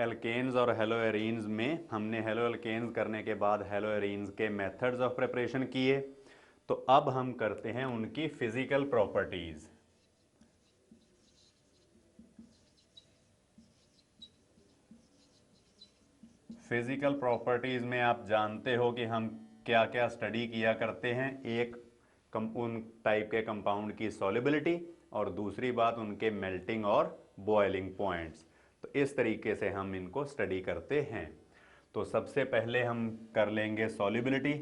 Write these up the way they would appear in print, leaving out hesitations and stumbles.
Alkanes और haloarenes में हमने हेलोएल्केन्स करने के बाद हेलोएरीन्स के मेथड्स ऑफ प्रिपरेशन किए। तो अब हम करते हैं उनकी फिजिकल प्रॉपर्टीज। फिजिकल प्रॉपर्टीज में आप जानते हो कि हम क्या क्या स्टडी किया करते हैं। एक उन टाइप के कंपाउंड की सॉल्युबिलिटी, और दूसरी बात उनके मेल्टिंग और बॉइलिंग पॉइंट्स। तो इस तरीके से हम इनको स्टडी करते हैं। तो सबसे पहले हम कर लेंगे सॉल्युबिलिटी,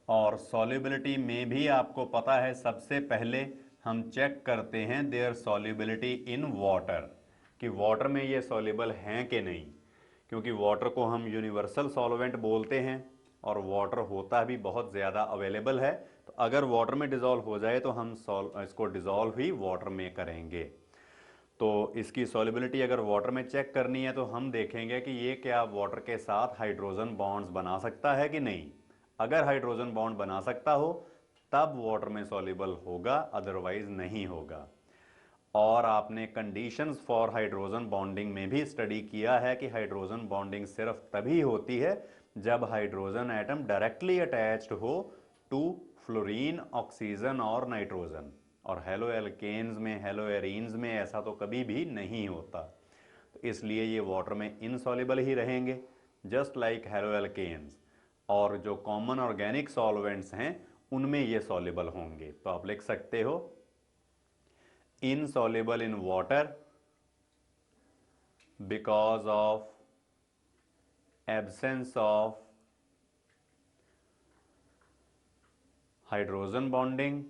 और सॉल्युबिलिटी में भी आपको पता है सबसे पहले हम चेक करते हैं देयर सॉल्युबिलिटी इन वाटर, कि वाटर में ये सॉल्युबल हैं कि नहीं, क्योंकि वाटर को हम यूनिवर्सल सॉल्वेंट बोलते हैं और वाटर होता भी बहुत ज़्यादा अवेलेबल है। तो अगर वाटर में डिज़ोल्व हो जाए तो हम इसको डिज़ोल्व ही वाटर में करेंगे। तो इसकी सॉल्युबिलिटी अगर वाटर में चेक करनी है तो हम देखेंगे कि ये क्या वाटर के साथ हाइड्रोजन बॉन्ड्स बना सकता है कि नहीं। अगर हाइड्रोजन बॉन्ड बना सकता हो तब वाटर में सॉल्युबल होगा, अदरवाइज नहीं होगा। और आपने कंडीशंस फॉर हाइड्रोजन बॉन्डिंग में भी स्टडी किया है कि हाइड्रोजन बॉन्डिंग सिर्फ तभी होती है जब हाइड्रोजन एटम डायरेक्टली अटैच्ड हो टू फ्लोरीन, ऑक्सीजन और नाइट्रोजन। और हेलो एल्केन्स में, हेलो एरीन्स में ऐसा तो कभी भी नहीं होता। तो इसलिए ये वाटर में इनसॉल्युबल ही रहेंगे, जस्ट लाइक हेलो एल्केन्स। और जो कॉमन ऑर्गेनिक सॉल्वेंट्स हैं उनमें ये सॉल्युबल होंगे। तो आप लिख सकते हो insoluble in water because of absence of hydrogen bonding,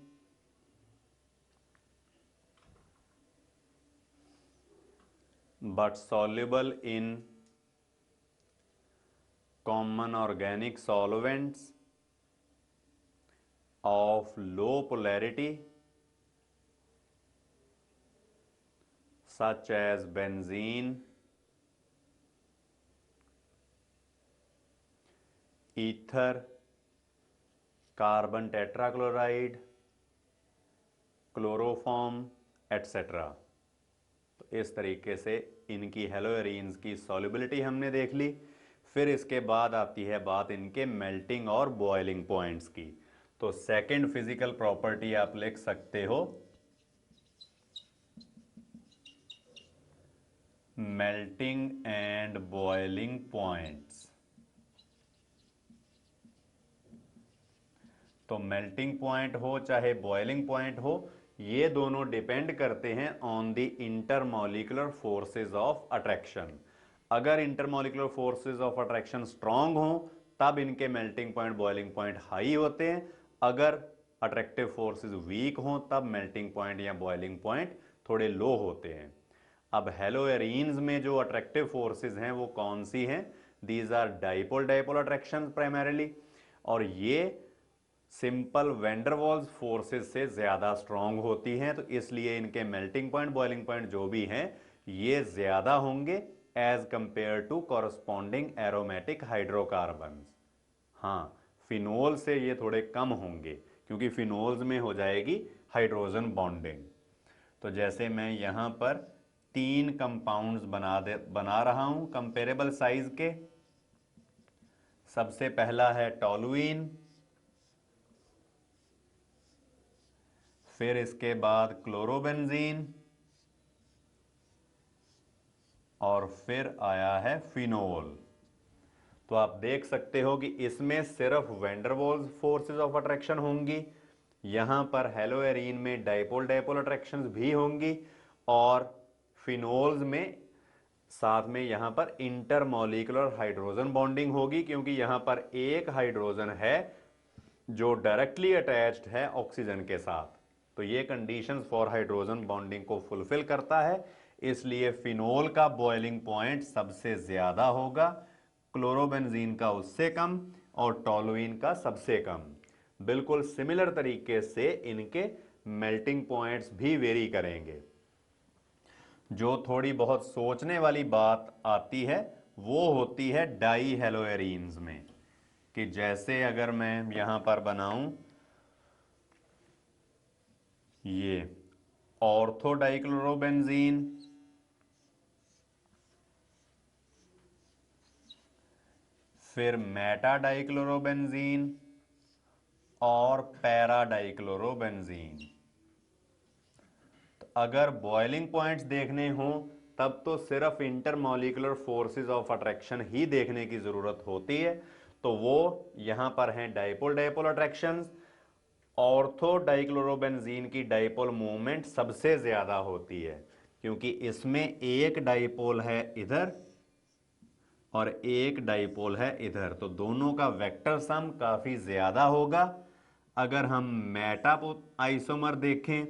but soluble in common organic solvents of low polarity such as benzene, ether, carbon tetrachloride, chloroform etcetera. तो इस तरीके से इनकी हेलोएरीन्स की सॉल्युबिलिटी हमने देख ली। फिर इसके बाद आती है बात इनके मेल्टिंग और बॉइलिंग पॉइंट्स की। तो सेकंड फिजिकल प्रॉपर्टी आप लिख सकते हो मेल्टिंग एंड बॉइलिंग पॉइंट्स। तो मेल्टिंग पॉइंट हो चाहे बॉइलिंग पॉइंट हो, ये दोनों डिपेंड करते हैं on the intermolecular forces of attraction. अगर intermolecular forces of attraction strong हो तब इनके melting point, boiling point high होते हैं। अगर अट्रैक्टिव फोर्सेस वीक हो तब मेल्टिंग पॉइंट या बॉइलिंग पॉइंट थोड़े लो होते हैं। अब हेलोएरीन्स में जो अट्रैक्टिव फोर्सेस हैं वो कौन सी हैं? These are dipole dipole attraction primarily, और ये सिंपल वैंडरवाल्स फोर्सेस से ज्यादा स्ट्रांग होती हैं। तो इसलिए इनके मेल्टिंग पॉइंट, बॉइलिंग पॉइंट जो भी हैं ये ज्यादा होंगे as compare to corresponding aromatic hydrocarbons. हाँ, फिनोल से ये थोड़े कम होंगे क्योंकि फिनोल्स में हो जाएगी हाइड्रोजन बॉन्डिंग। तो जैसे मैं यहां पर 3 कंपाउंड्स बना रहा हूं कंपेरेबल साइज के। सबसे पहला है टोलुइन, फिर इसके बाद क्लोरोबेंजीन, और फिर आया है फिनोल। तो आप देख सकते हो कि इसमें सिर्फ वैंडरवाल्स फोर्सेस ऑफ अट्रैक्शन होंगी, यहां पर हेलोएरीन में डाइपोल डाइपोल अट्रैक्शंस भी होंगी, और फिनोल्स में साथ में यहां पर इंटरमॉलिक्यूलर हाइड्रोजन बॉन्डिंग होगी, क्योंकि यहां पर एक हाइड्रोजन है जो डायरेक्टली अटैच्ड है ऑक्सीजन के साथ। तो ये कंडीशंस फॉर हाइड्रोजन बॉन्डिंग को फुलफिल करता है, इसलिए फिनोल का बॉइलिंग पॉइंट सबसे ज्यादा होगा, क्लोरोबेंजीन का उससे कम, और टोलुइन का सबसे कम। बिल्कुल सिमिलर तरीके से इनके मेल्टिंग पॉइंट्स भी वेरी करेंगे। जो थोड़ी बहुत सोचने वाली बात आती है वो होती है डाई हेलोएरीन्स में, कि जैसे अगर मैं यहां पर बनाऊं ये ऑर्थो डाइक्लोरोबेंजीन, फिर मेटा डाइक्लोरोबेंजीन और पैरा डाइक्लोरोबेंजीन। तो अगर बॉइलिंग पॉइंट्स देखने हों तब तो सिर्फ इंटरमॉलिक्यूलर फोर्सेस ऑफ अट्रैक्शन ही देखने की जरूरत होती है। तो वो यहां पर हैं dipole dipole attractions. Ortho dichlorobenzene की डाइपोल मूवमेंट सबसे ज्यादा होती है क्योंकि इसमें एक डाइपोल है इधर और एक डाइपोल है इधर, तो दोनों का वेक्टर सम काफी ज्यादा होगा। अगर हम मेटा आइसोमर देखें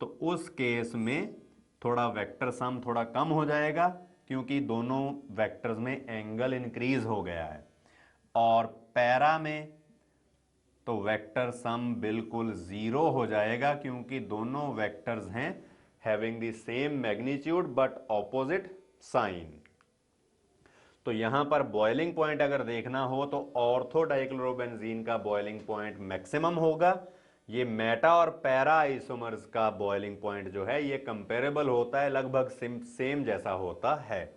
तो उस केस में थोड़ा वेक्टर सम थोड़ा कम हो जाएगा क्योंकि दोनों वेक्टर्स में एंगल इंक्रीज हो गया है। और पैरा में तो वेक्टर सम बिल्कुल जीरो हो जाएगा क्योंकि दोनों वेक्टर्स हैं having the same magnitude but opposite sign. तो यहां पर बॉइलिंग पॉइंट अगर देखना हो तो ऑर्थो डाइक्लोरोबेंजीन का बॉइलिंग पॉइंट मैक्सिमम होगा। ये मेटा और पैरा आइसोमर्स का बॉइलिंग पॉइंट जो है ये कंपेरेबल होता है, लगभग सेम जैसा होता है।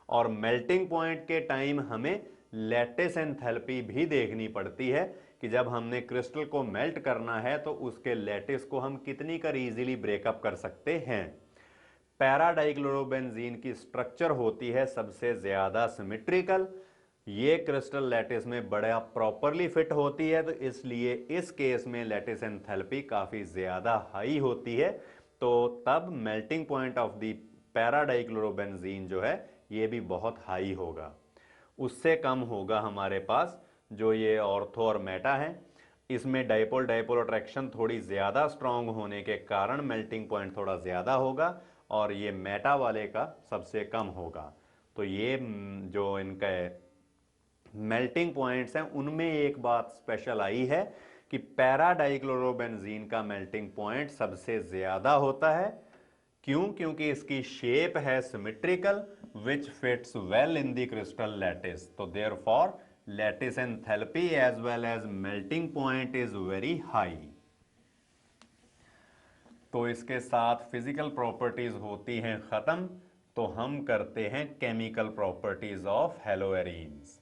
और मेल्टिंग पॉइंट के टाइम हमें लैटिस एंथैल्पी भी देखनी पड़ती है कि जब हमने क्रिस्टल को मेल्ट करना है तो उसके लैटिस को हम कितनी कर इजीली ब्रेकअप कर सकते हैं। पैरा डाइक्लोरोबेंजीन की स्ट्रक्चर होती है सबसे ज्यादा सिमेट्रिकल, ये क्रिस्टल लैटिस में बड़ा प्रॉपरली फिट होती है, तो इसलिए इस केस में लैटिस एंथैल्पी काफी ज्यादा हाई होती है। तो तब melting point of the para dichlorobenzene जो है ये भी बहुत हाई होगा। उससे कम होगा हमारे पास जो ये ऑर्थो और मेटा है। इसमें डाइपोल डाइपोल अट्रैक्शन थोड़ी ज्यादा स्ट्रांग होने के कारण मेल्टिंग पॉइंट थोड़ा ज्यादा होगा और ये मेटा वाले का सबसे कम होगा। तो ये जो इनका मेल्टिंग पॉइंट्स हैं उनमें एक बात स्पेशल आई है कि पैरा डाइक्लोरोबेंजीन का मेल्टिंग पॉइंट सबसे ज्यादा होता है। क्यों? क्योंकि इसकी शेप है symmetrical which fits well in the crystal lattice. तो therefore lattice enthalpy as well as melting point is very high. तो इसके साथ फिजिकल प्रॉपर्टीज होती हैं खत्म। तो हम करते हैं chemical properties of haloarenes.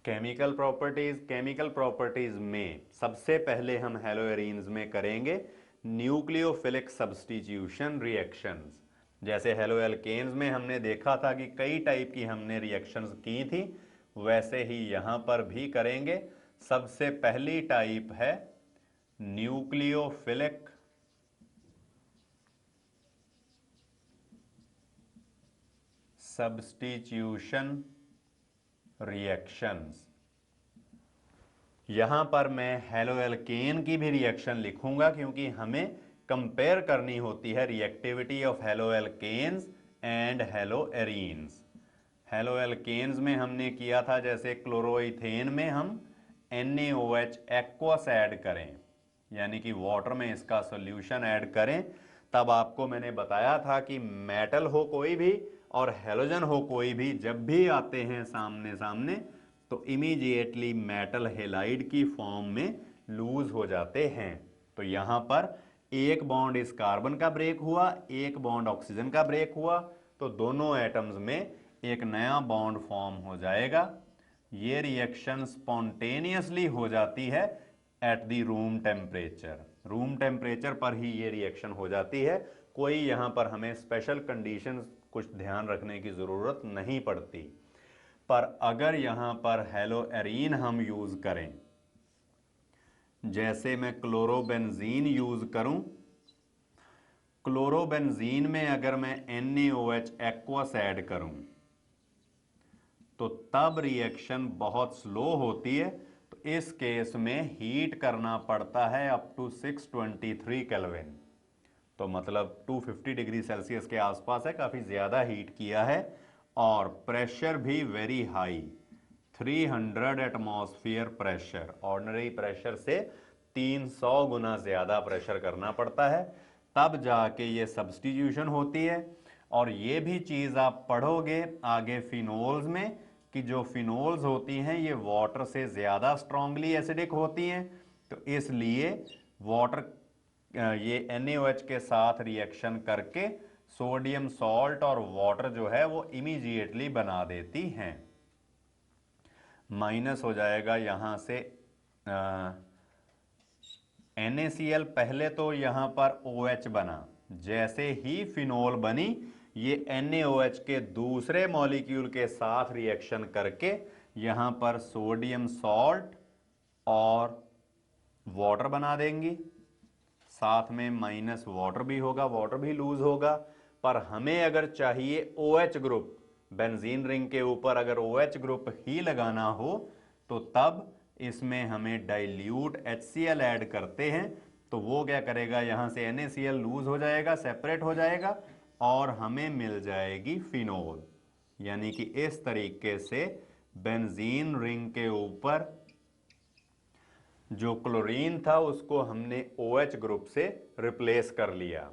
Chemical properties में सबसे पहले हम हेलोएरीन्स में करेंगे न्यूक्लियोफिलिक सब्स्टिट्यूशन रिएक्शंस। जैसे हेलोएल्केन्स में हमने देखा था कि कई टाइप की हमने रिएक्शंस की थी, वैसे ही यहां पर भी करेंगे। सबसे पहली टाइप है न्यूक्लियोफिलिक सब्स्टिट्यूशन रिएक्शंस। यहां पर मैं हेलोएल्केन की भी रिएक्शन लिखूंगा क्योंकि हमें कंपेयर करनी होती है reactivity of haloalkanes and haloarenes. Haloalkanes में हमने किया था जैसे क्लोरोइथेन में हम NaOH एक्वस ऐड करें, यानी कि वाटर में इसका सॉल्यूशन ऐड करें, तब आपको मैंने बताया था कि मेटल हो कोई भी और हेलोजन हो कोई भी, जब भी आते हैं सामने सामने तो इमीडिएटली मेटल हेलाइड की फॉर्म में लूज हो जाते हैं। तो यहां पर एक बॉन्ड इस कार्बन का ब्रेक हुआ, एक बॉन्ड ऑक्सीजन का ब्रेक हुआ, तो दोनों एटम्स में एक नया बॉन्ड फॉर्म हो जाएगा। ये रिएक्शन स्पॉन्टेनियसली हो जाती है at the room temperature. Room temperature पर ही ये रिएक्शन हो जाती है, कोई यहां पर हमें स्पेशल कंडीशंस कुछ ध्यान रखने की जरूरत नहीं पड़ती। पर अगर यहां पर हेलोएरीन हम यूज करें, जैसे मैं क्लोरोबेंजीन यूज करूं, क्लोरोबेंजीन में अगर मैं NaOH एक्वस ऐड करूं तो तब रिएक्शन बहुत स्लो होती है। तो इस केस में हीट करना पड़ता है अप टू 623 केल्विन, तो मतलब 250 डिग्री सेल्सियस के आसपास है, काफी ज्यादा हीट किया है। और प्रेशर भी very high, 300 atmosphere pressure, ordinary pressure से 300 गुना ज्यादा प्रेशर करना पड़ता है, तब जाके ये सब्स्टिट्यूशन होती है। और ये भी चीज आप पढ़ोगे आगे फिनोल्स में कि जो फिनोल्स होती हैं ये वाटर से ज्यादा स्ट्रांगली एसिडिक होती हैं, तो इसलिए वाटर ये NaOH के साथ रिएक्शन करके सोडियम सॉल्ट और वाटर जो है वो इमीडिएटली बना देती हैं। माइनस हो जाएगा यहां से NaCl, पहले तो यहां पर OH बना, जैसे ही फिनोल बनी ये NaOH के दूसरे मॉलिक्यूल के साथ रिएक्शन करके यहां पर सोडियम सॉल्ट और वाटर बना देंगी, साथ में माइनस वाटर भी होगा, वाटर भी लूज होगा। पर हमें अगर चाहिए OH ग्रुप, बेंजीन रिंग के ऊपर अगर OH ग्रुप ही लगाना हो तो तब इसमें हमें डाइल्यूट HCl ऐड करते हैं। तो वो क्या करेगा, यहां से NaCl लूज हो जाएगा, सेपरेट हो जाएगा और हमें मिल जाएगी फिनोल। यानी कि इस तरीके से बेंजीन रिंग के ऊपर जो क्लोरीन था उसको हमने OH ग्रुप से रिप्लेस कर लिया।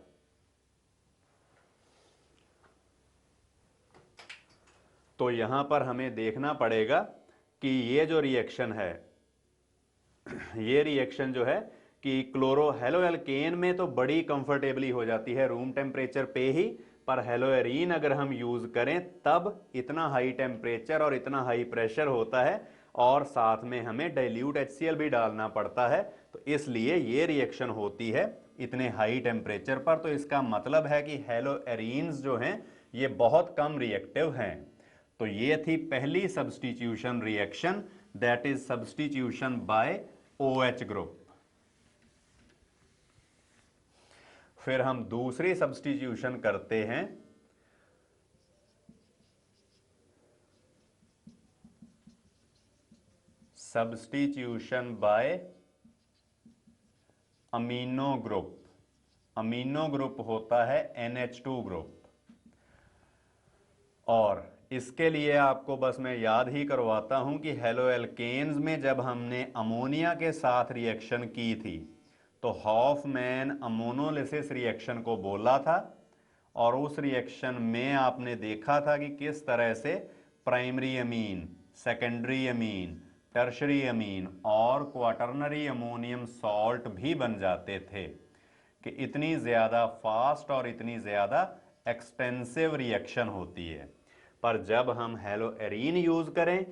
तो यहां पर हमें देखना पड़ेगा कि ये जो रिएक्शन है, ये रिएक्शन जो है कि क्लोरो हेलोएल्केन में तो बड़ी कंफर्टेबली हो जाती है रूम टेम्परेचर पे ही, पर हेलोएरीन अगर हम यूज करें तब इतना हाई टेम्परेचर और इतना हाई प्रेशर होता है और साथ में हमें डाइल्यूट HCl भी डालना पड़ता है। तो इसलिए ये रिएक्शन होती है इतने हाई टेम्परेचर पर। तो इसका मतलब है कि हेलोएरीन्स जो हैं ये बहुत कम रिएक्टिव हैं। तो ये थी पहली substitution reaction, that is substitution by OH group. फिर हम दूसरी सब्स्टिट्यूशन करते हैं substitution by amino group. Amino group होता है NH2 ग्रुप। और इसके लिए आपको बस मैं याद ही करवाता हूं कि हेलोएल्केन्स में जब हमने अमोनिया के साथ रिएक्शन की थी तो हॉफमैन अमोनोलिसिस रिएक्शन को बोला था और उस रिएक्शन में आपने देखा था कि किस तरह से primary amine, secondary amine, tertiary अमीन और क्वाटरनरी अमोनियम सॉल्ट भी बन जाते थे। कि इतनी ज़्यादा फास्ट और इतनी ज़्यादा एक्सटेंसिव रिएक्शन होती है। पर जब हम हेलोएरीन यूज़ करें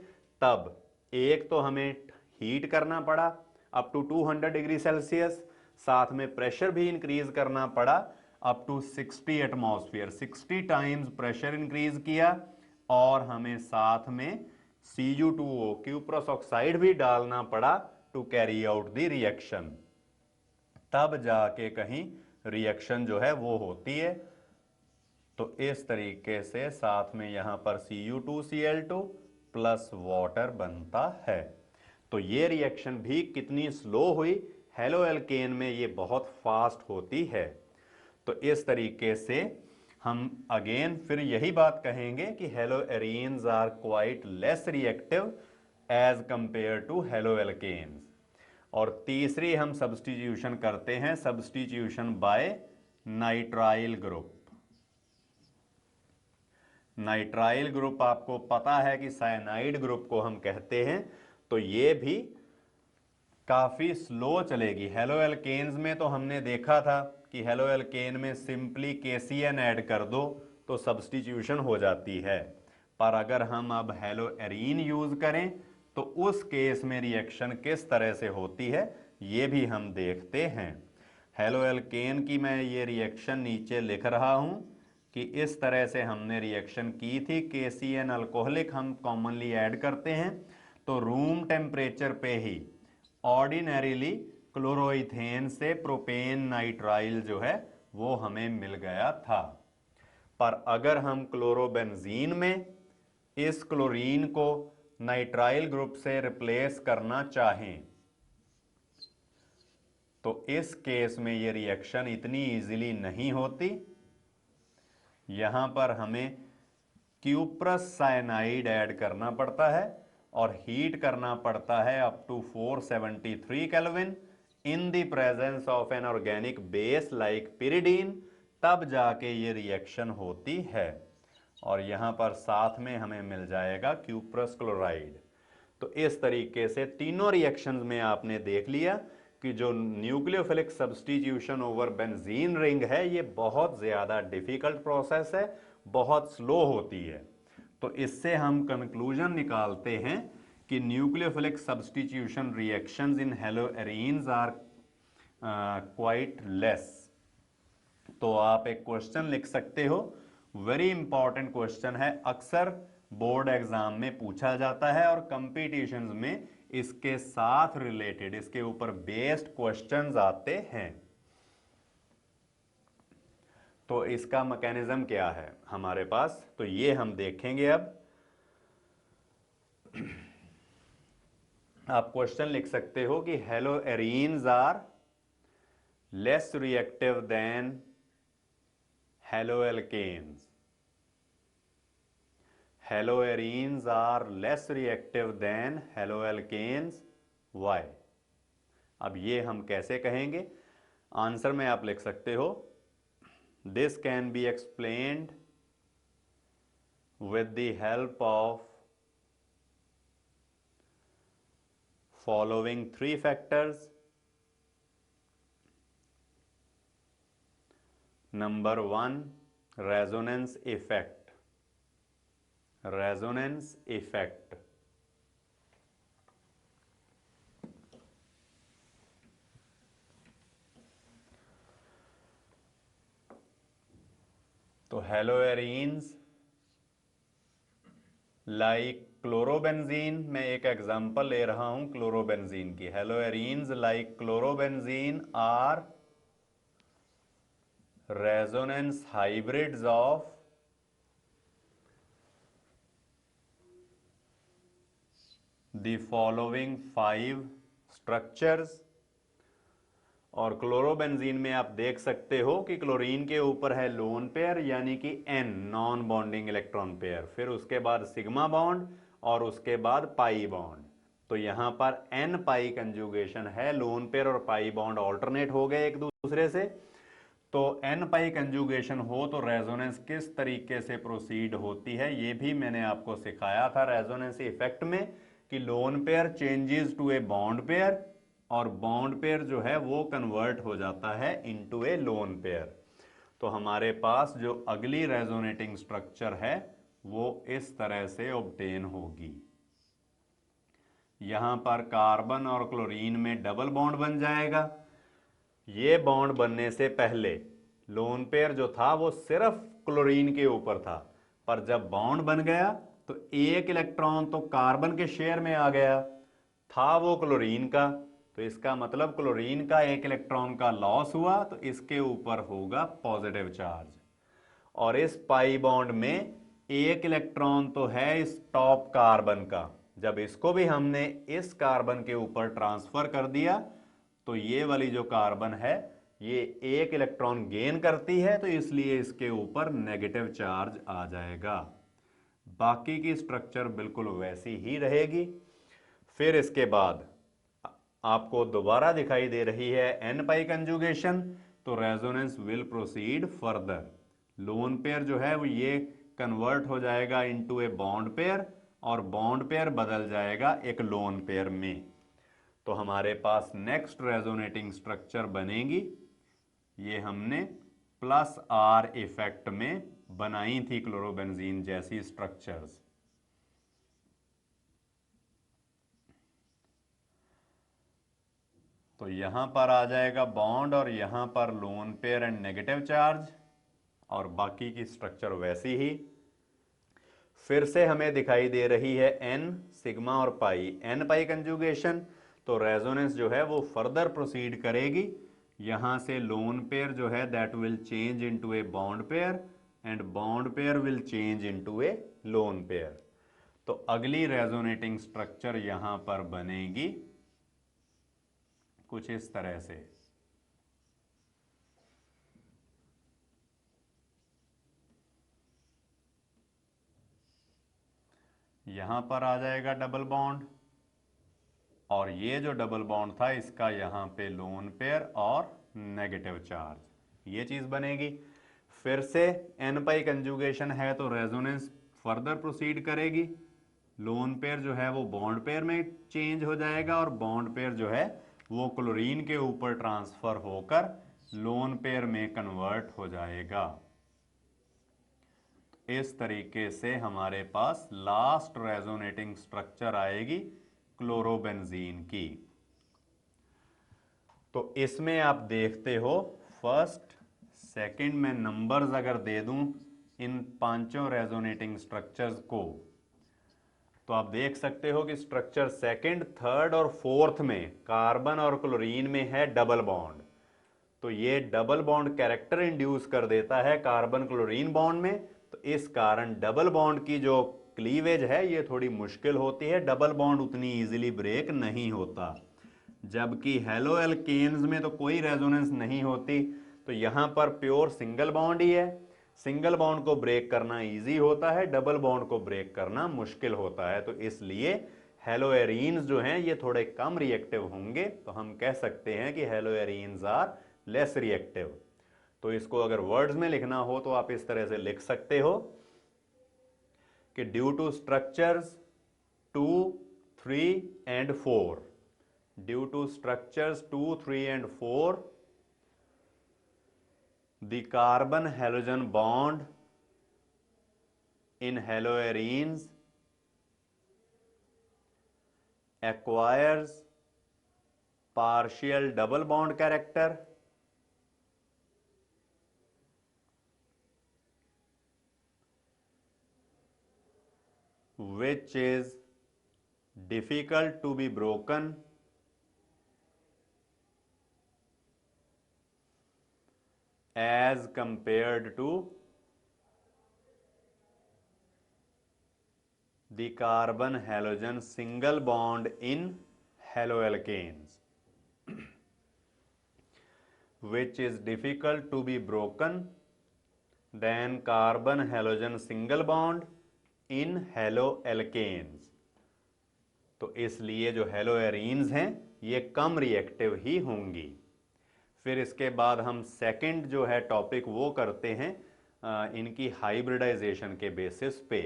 तब एक तो हमें हीट करना पड़ा अप टू 200 डिग्री सेल्सियस, साथ में प्रेशर भी इंक्रीज करना पड़ा up to 60 atmosphere, 60 times pressure increase किया और हमें साथ में Cu2O क्यूप्रस ऑक्साइड भी डालना पड़ा to carry out the reaction. तब जाके कहीं रिएक्शन जो है वो होती है। तो इस तरीके से साथ में यहां पर Cu2Cl2 प्लस वाटर बनता है। तो ये रिएक्शन भी कितनी स्लो हुई, हेलोएल्केन में ये बहुत फास्ट होती है। तो इस तरीके से हम अगेन फिर यही बात कहेंगे कि haloarenes are quite less reactive as compare to haloalkanes. और तीसरी हम सब्स्टिट्यूशन करते हैं substitution by nitrile group. Nitrile group आपको पता है कि साइनाइड ग्रुप को हम कहते हैं। तो ये भी काफी स्लो चलेगी। हेलोएल्केन्स में तो हमने देखा था कि हेलोएल्केन में सिंपली KCN ऐड कर दो तो सब्स्टिट्यूशन हो जाती है। पर अगर हम अब हेलोएरीन यूज करें तो उस केस में रिएक्शन किस तरह से होती है ये भी हम देखते हैं। हेलोएल्केन की मैं ये रिएक्शन नीचे लिख रहा हूं कि इस तरह से हमने रिएक्शन की थी। KCN अल्कोहलिक हम कॉमनली ऐड करते हैं तो रूम टेम्परेचर पे ही ऑर्डिनरीली क्लोरोइथेन से प्रोपेन नाइट्राइल जो है वो हमें मिल गया था। पर अगर हम क्लोरोबेंजीन में इस क्लोरीन को नाइट्राइल ग्रुप से रिप्लेस करना चाहें तो इस केस में ये रिएक्शन इतनी इजीली नहीं होती। यहां पर हमें क्यूप्रस साइनाइड ऐड करना पड़ता है और हीट करना पड़ता है up to 473 kelvin in the presence of an organic base like pyridine, तब जाके ये रिएक्शन होती है। और यहां पर साथ में हमें मिल जाएगा क्यूप्रस क्लोराइड। तो इस तरीके से तीनों रिएक्शंस में आपने देख लिया कि जो nucleophilic substitution over benzene ring है ये बहुत ज़्यादा डिफिकल्ट प्रोसेस है, बहुत स्लो होती है। तो इससे हम कंक्लूजन निकालते हैं कि nucleophilic substitution reactions in haloarenes are quite less. तो आप एक क्वेश्चन लिख सकते हो, वेरी इंपॉर्टेंट क्वेश्चन है, अक्सर बोर्ड एग्जाम में पूछा जाता है और कंपटीशंस में इसके साथ रिलेटेड, इसके ऊपर बेस्ड क्वेश्चंस आते हैं। तो इसका मैकेनिज्म क्या है हमारे पास, तो ये हम देखेंगे अब। आप क्वेश्चन लिख सकते हो कि haloarenes are less reactive than haloalkanes. Haloarenes are less reactive than haloalkanes, why? अब ये हम कैसे कहेंगे, आंसर में आप लिख सकते हो, this can be explained with the help of following three factors. Number one, resonance effect. Resonance effect. तो हेलोएरीन्स लाइक क्लोरोबेंजीन, मैं एक एग्जांपल ले रहा हूं क्लोरोबेंजीन की। Haloarenes like chlorobenzene R resonance hybrids of the following 5 structures. और chlorobenzene में आप देख सकते हो कि क्लोरीन के ऊपर है लोन पेयर यानी कि N, non bonding electron pair, फिर उसके बाद सिग्मा बॉन्ड और उसके बाद पाई बॉन्ड। तो यहां पर N पाई कंजुगेशन है, लोन पेयर और पाई बॉन्ड ऑल्टरनेट हो गए एक दूसरे से। तो N पाई कंजुगेशन हो तो रेजोनेंस किस तरीके से प्रोसीड होती है ये भी मैंने आपको सिखाया था रेजोनेंस इफेक्ट में, कि lone pair changes to a bond pair और बॉन्ड पेयर जो है वो कन्वर्ट हो जाता है इनटू ए लोन पेयर। तो हमारे पास जो अगली रेजोनेटिंग स्ट्रक्चर है वो इस तरह से ऑब्टेन होगी। यहां पर कार्बन और क्लोरीन में डबल बॉन्ड बन जाएगा। ये बॉन्ड बनने से पहले लोन पेयर जो था वो सिर्फ क्लोरीन के ऊपर था, पर जब बॉन्ड बन गया तो एक इलेक्ट्रॉन तो कार्बन के शेयर में आ गया, था वो क्लोरीन का, तो इसका मतलब क्लोरीन का एक इलेक्ट्रॉन का लॉस हुआ, तो इसके ऊपर होगा पॉजिटिव चार्ज। और इस पाई बॉन्ड में एक इलेक्ट्रॉन तो है इस टॉप कार्बन का, जब इसको भी हमने इस कार्बन के ऊपर ट्रांसफर कर दिया तो ये वाली जो कार्बन है ये एक इलेक्ट्रॉन गेन करती है, तो इसलिए इसके ऊपर नेगेटिव चार्ज आ जाएगा। बाकी की स्ट्रक्चर बिल्कुल वैसी ही रहेगी। फिर इसके बाद आपको दोबारा दिखाई दे रही है N पाई कंजुगेशन, तो resonance will proceed further. Lone pair जो है वो ये कन्वर्ट हो जाएगा इनटू ए बॉन्ड पेयर और बॉन्ड पेयर बदल जाएगा एक लोन पेयर में। तो हमारे पास नेक्स्ट रेजोनेटिंग स्ट्रक्चर बनेगी, ये हमने प्लस R इफेक्ट में बनाई थी क्लोरोबेंजीन जैसी स्ट्रक्चर्स। तो यहां पर आ जाएगा बॉन्ड और यहां पर lone pair and negative charge, और बाकी की स्ट्रक्चर वैसी ही। फिर से हमें दिखाई दे रही है N, सिग्मा और पाई, N पाई कंजुगेशन, तो रेजोनेंस जो है वो फर्दर प्रोसीड करेगी। यहां से लोन पेयर जो है that will change into A bond pair and bond pair will change into A lone pair. तो अगली रेजोनेटिंग स्ट्रक्चर यहां पर बनेगी कुछ इस तरह से। यहां पर आ जाएगा डबल बॉन्ड और ये जो डबल बॉन्ड था इसका यहां पे लोन पेयर और नेगेटिव चार्ज, ये चीज बनेगी। फिर से N पाई कंजुगेशन है तो रेजोनेंस फर्दर प्रोसीड करेगी। लोन पेयर जो है वो बॉन्ड पेयर में चेंज हो जाएगा और बॉन्ड पेयर जो है वो क्लोरीन के ऊपर ट्रांसफर होकर लोन पेयर में कन्वर्ट हो जाएगा। इस तरीके से हमारे पास लास्ट रेजोनेटिंग स्ट्रक्चर आएगी क्लोरोबेंजीन की। तो इसमें आप देखते हो फर्स्ट सेकंड में नंबर्स अगर दे दूं इन पांचों रेजोनेटिंग स्ट्रक्चर्स को, तो आप देख सकते हो कि स्ट्रक्चर सेकंड, थर्ड और फोर्थ में कार्बन और क्लोरीन में है डबल बॉन्ड। तो ये डबल बॉन्ड कैरेक्टर इंड्यूस कर देता है कार्बन क्लोरीन बॉन्ड में। तो इस कारण डबल बॉन्ड की जो क्लीवेज है ये थोड़ी मुश्किल होती है, डबल बॉन्ड उतनी इजीली ब्रेक नहीं होता। जबकि हेलो एल्केन्स में तो कोई रेजोनेंस नहीं होती, तो यहां पर प्योर सिंगल बॉन्ड ही है। सिंगल बॉन्ड को ब्रेक करना इजी होता है, डबल बॉन्ड को ब्रेक करना मुश्किल होता है। तो इसलिए हेलोएरीन्स जो हैं ये थोड़े कम रिएक्टिव होंगे। तो हम कह सकते हैं कि हेलोएरीन्स आर लेस रिएक्टिव। तो इसको अगर वर्ड्स में लिखना हो तो आप इस तरह से लिख सकते हो कि due to structures 2, 3 and 4, due to structures 2, 3 and 4, the carbon halogen bond in haloarenes acquires partial double bond character which is difficult to be broken as compared to the carbon halogen single bond in haloalkanes, which is difficult to be broken than carbon halogen single bond in haloalkanes। तो इसलिए जो haloarenes हैं ये कम reactive ही होंगी। फिर इसके बाद हम सेकंड जो है टॉपिक वो करते हैं इनकी हाइब्रिडाइजेशन के बेसिस पे।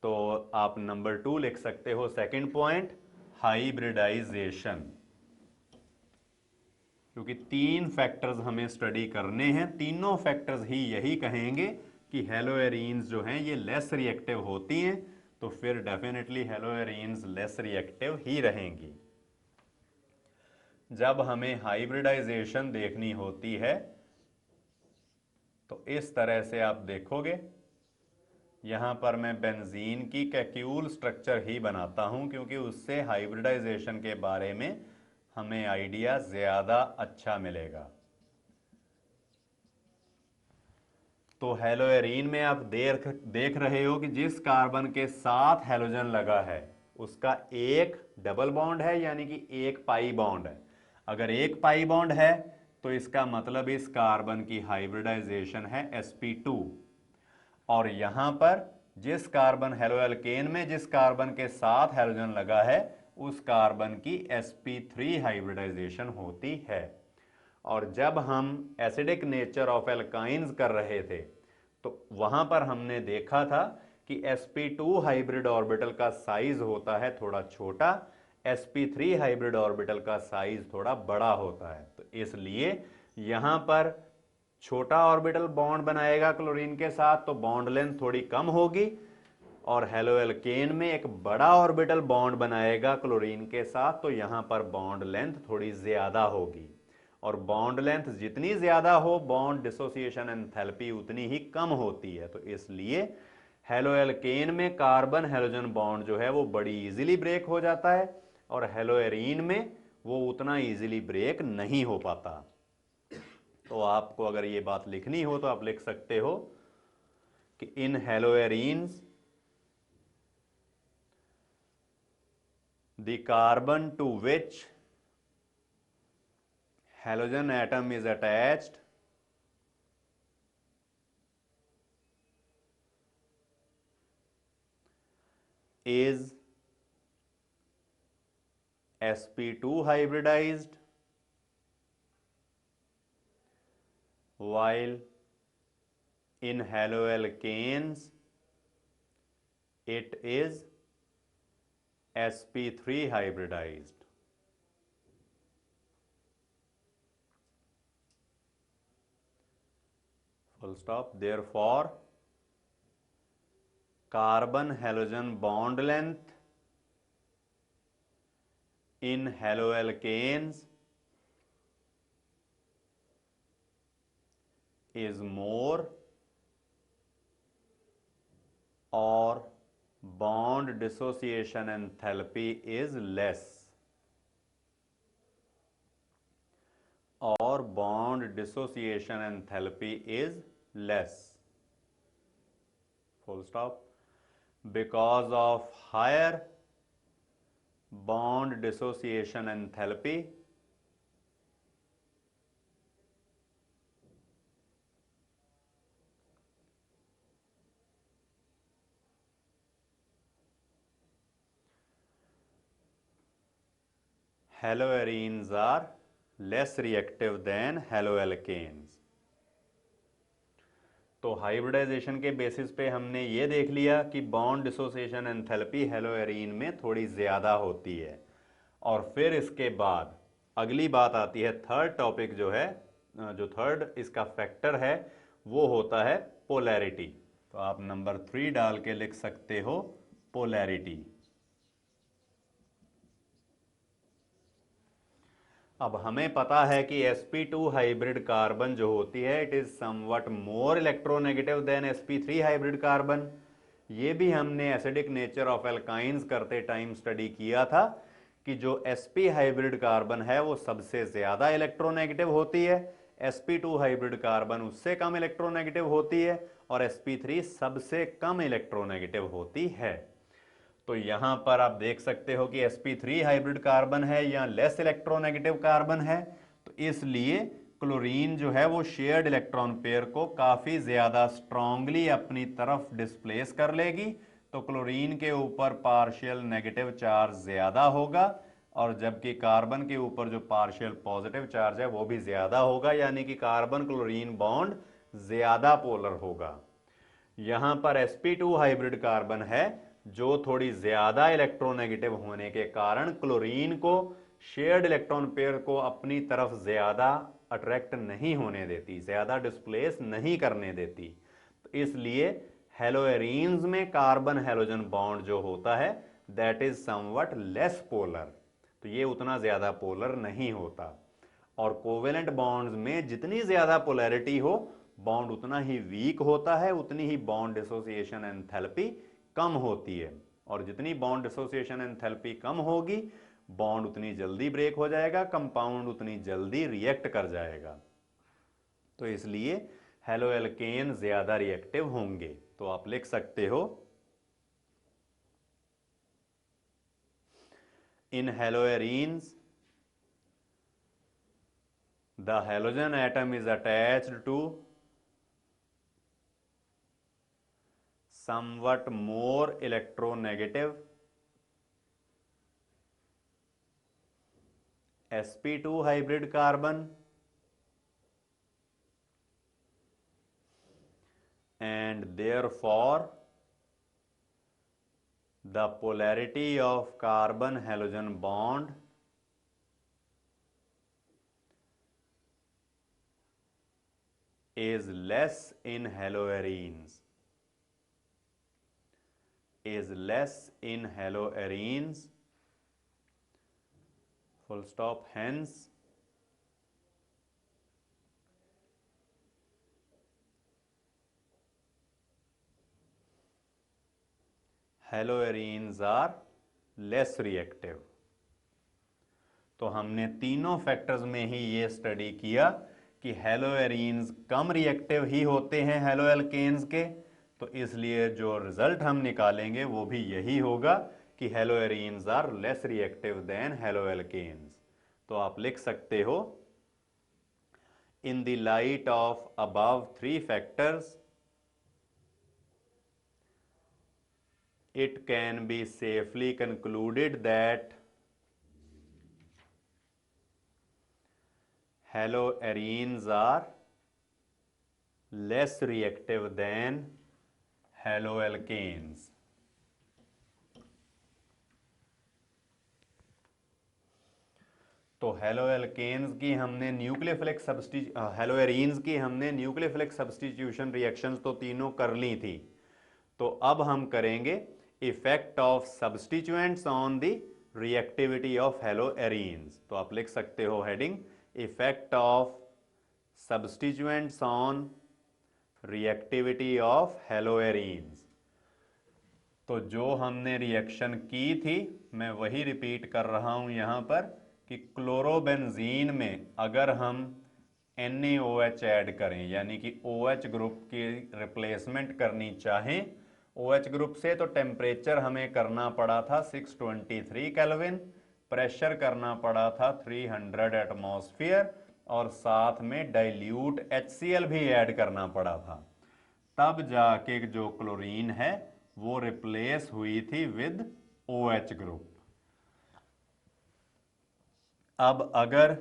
तो आप नंबर 2 लिख सकते हो सेकंड पॉइंट, हाइब्रिडाइजेशन। क्योंकि 3 फैक्टर्स हमें स्टडी करने हैं, तीनों फैक्टर्स ही यही कहेंगे कि हेलोएरीन्स जो हैं ये लेस रिएक्टिव होती हैं। तो फिर डेफिनेटली हेलोएरीन्स लेस रिएक्टिव ही रहेंगी। जब हमें हाइब्रिडाइजेशन देखनी होती है तो इस तरह से आप देखोगे, यहां पर मैं बेंजीन की कैक्यूल स्ट्रक्चर ही बनाता हूं क्योंकि उससे हाइब्रिडाइजेशन के बारे में हमें आइडिया ज्यादा अच्छा मिलेगा। तो हेलोएरीन में आप देख रहे हो कि जिस कार्बन के साथ हेलोजन लगा है उसका एक डबल बॉन्ड है, यानी कि एक पाई बॉन्ड है। अगर एक पाई बॉन्ड है तो इसका मतलब इस कार्बन की हाइब्रिडाइजेशन है sp2। और यहां पर जिस कार्बन हेलोएल्केन में जिस कार्बन के साथ हेलोजन लगा है उस कार्बन की sp3 हाइब्रिडाइजेशन होती है। और जब हम एसिडिक नेचर ऑफ एल्काइंस कर रहे थे तो वहां पर हमने देखा था कि sp2 हाइब्रिड ऑर्बिटल का साइज होता है थोड़ा छोटा, sp3 हाइब्रिड ऑर्बिटल का साइज थोड़ा बड़ा होता है। तो इसलिए यहां पर छोटा ऑर्बिटल बॉन्ड बनाएगा क्लोरीन के साथ तो बॉन्ड लेंथ थोड़ी कम होगी, और हेलोएल्केन में एक बड़ा ऑर्बिटल बॉन्ड बनाएगा क्लोरीन के साथ तो यहां पर बॉन्ड लेंथ थोड़ी ज्यादा होगी। और बॉन्ड लेंथ जितनी ज्यादा हो बॉन्ड डिसोसिएशन एंथैल्पी उतनी ही कम होती है। तो इसलिए हेलोएल्केन में कार्बन हेलोजन बॉन्ड जो है वो बड़ी इजीली ब्रेक हो जाता है और हेलोएरीन में वो उतना इजीली ब्रेक नहीं हो पाता। तो आपको अगर ये बात लिखनी हो तो आप लिख सकते हो कि इन haloarenes the carbon to which halogen atom is attached is sp2 hybridized, while in haloalkanes it is sp3 hybridized। full stop. Therefore carbon halogen bond length in haloalkanes is more or bond dissociation enthalpy is less, or bond dissociation enthalpy is less, full stop, because of higher bond dissociation enthalpy haloarenes are less reactive than haloalkanes. तो hybridisation के basis पे हमने ये देख लिया कि bond dissociation enthalpy haloarene में थोड़ी ज़्यादा होती है। और फिर इसके बाद अगली बात आती है, थर्ड टॉपिक जो है, जो थर्ड इसका फैक्टर है वो होता है पोलैरिटी। तो आप नंबर 3 डाल के लिख सकते हो पोलैरिटी। अब हमें पता है कि sp2 हाइब्रिड कार्बन जो होती है it is somewhat more electronegative than sp3 hybrid carbon. ये भी हमने एसिडिक नेचर ऑफ एल्काइंस करते टाइम स्टडी किया था कि जो sp हाइब्रिड कार्बन है वो सबसे ज्यादा इलेक्ट्रोनेगेटिव होती है, sp2 हाइब्रिड कार्बन उससे कम इलेक्ट्रोनेगेटिव होती है और sp3 सबसे कम इलेक्ट्रोनेगेटिव होती है। तो यहां पर आप देख सकते हो कि sp3 हाइब्रिड कार्बन है या लेस इलेक्ट्रोनेगेटिव कार्बन है, तो इसलिए क्लोरीन जो है वो शेयर्ड इलेक्ट्रॉन पेयर को काफी ज्यादा स्ट्रांगली अपनी तरफ डिस्प्लेस कर लेगी। तो क्लोरीन के ऊपर पार्शियल नेगेटिव चार्ज ज्यादा होगा और जबकि कार्बन के ऊपर जो पार्शियल पॉजिटिव चार्ज है वो भी ज्यादा होगा, यानी कि कार्बन क्लोरीन बॉन्ड ज्यादा पोलर होगा। यहां पर sp2 हाइब्रिड कार्बन है जो थोड़ी ज्यादा इलेक्ट्रोनेगेटिव होने के कारण क्लोरीन को शेयर्ड इलेक्ट्रॉन पेयर को अपनी तरफ ज्यादा अट्रैक्ट नहीं होने देती, ज्यादा डिस्प्लेस नहीं करने देती। तो इसलिए हेलोएरीन्स में कार्बन हेलोजन बॉन्ड जो होता है that is somewhat less polar, तो ये उतना ज्यादा पोलर नहीं होता। और कोवेलेंट बॉन्ड्स में जितनी ज्यादा पोलैरिटी हो बॉन्ड उतना ही वीक होता है, उतनी ही बॉन्ड डिसोसिएशन एंथैल्पी कम होती है। और जितनी बॉन्ड डिसोसिएशन एंथैल्पी कम होगी बॉन्ड उतनी जल्दी ब्रेक हो जाएगा, कंपाउंड उतनी जल्दी रिएक्ट कर जाएगा। तो इसलिए हेलोएल्केन ज्यादा रिएक्टिव होंगे। तो आप लिख सकते हो इन haloarenes the halogen atom is attached to somewhat more electronegative sp2 hybrid carbon and therefore the polarity of carbon halogen bond is less in haloarenes, is less in haloarenes, full stop, hence haloarenes are less reactive। तो हमने तीनों factors में ही ये study किया कि haloarenes कम reactive ही होते हैं haloalkanes के, तो इसलिए जो रिजल्ट हम निकालेंगे वो भी यही होगा कि haloarenes are less reactive than haloalkanes. तो आप लिख सकते हो in the light of above 3 factors it can be safely concluded that haloarenes are less reactive than haloalkanes। तो हेलोएल्केन्स की हमने न्यूक्लियोफिलिक हेलोएरीन्स की हमने न्यूक्लियोफिलिक सब्स्टिट्यूशन रिएक्शंस तो तीनों कर ली थी। तो अब हम करेंगे effect of substituents on the reactivity of haloarenes. तो आप लिख सकते हो heading effect of substituents on reactivity of haloarenes. तो जो हमने रिएक्शन की थी मैं वही रिपीट कर रहा हूं यहां पर कि क्लोरोबेंजीन में अगर हम NaOH ऐड करें यानी कि OH ग्रुप की रिप्लेसमेंट करनी चाहें OH ग्रुप से, तो टेम्परेचर हमें करना पड़ा था 623 केल्विन, प्रेशर करना पड़ा था 300 एटमॉस्फेयर और साथ में डाइल्यूट HCl भी ऐड करना पड़ा था। तब जाके जो क्लोरीन है वो रिप्लेस हुई थी विद OH ग्रुप। अब अगर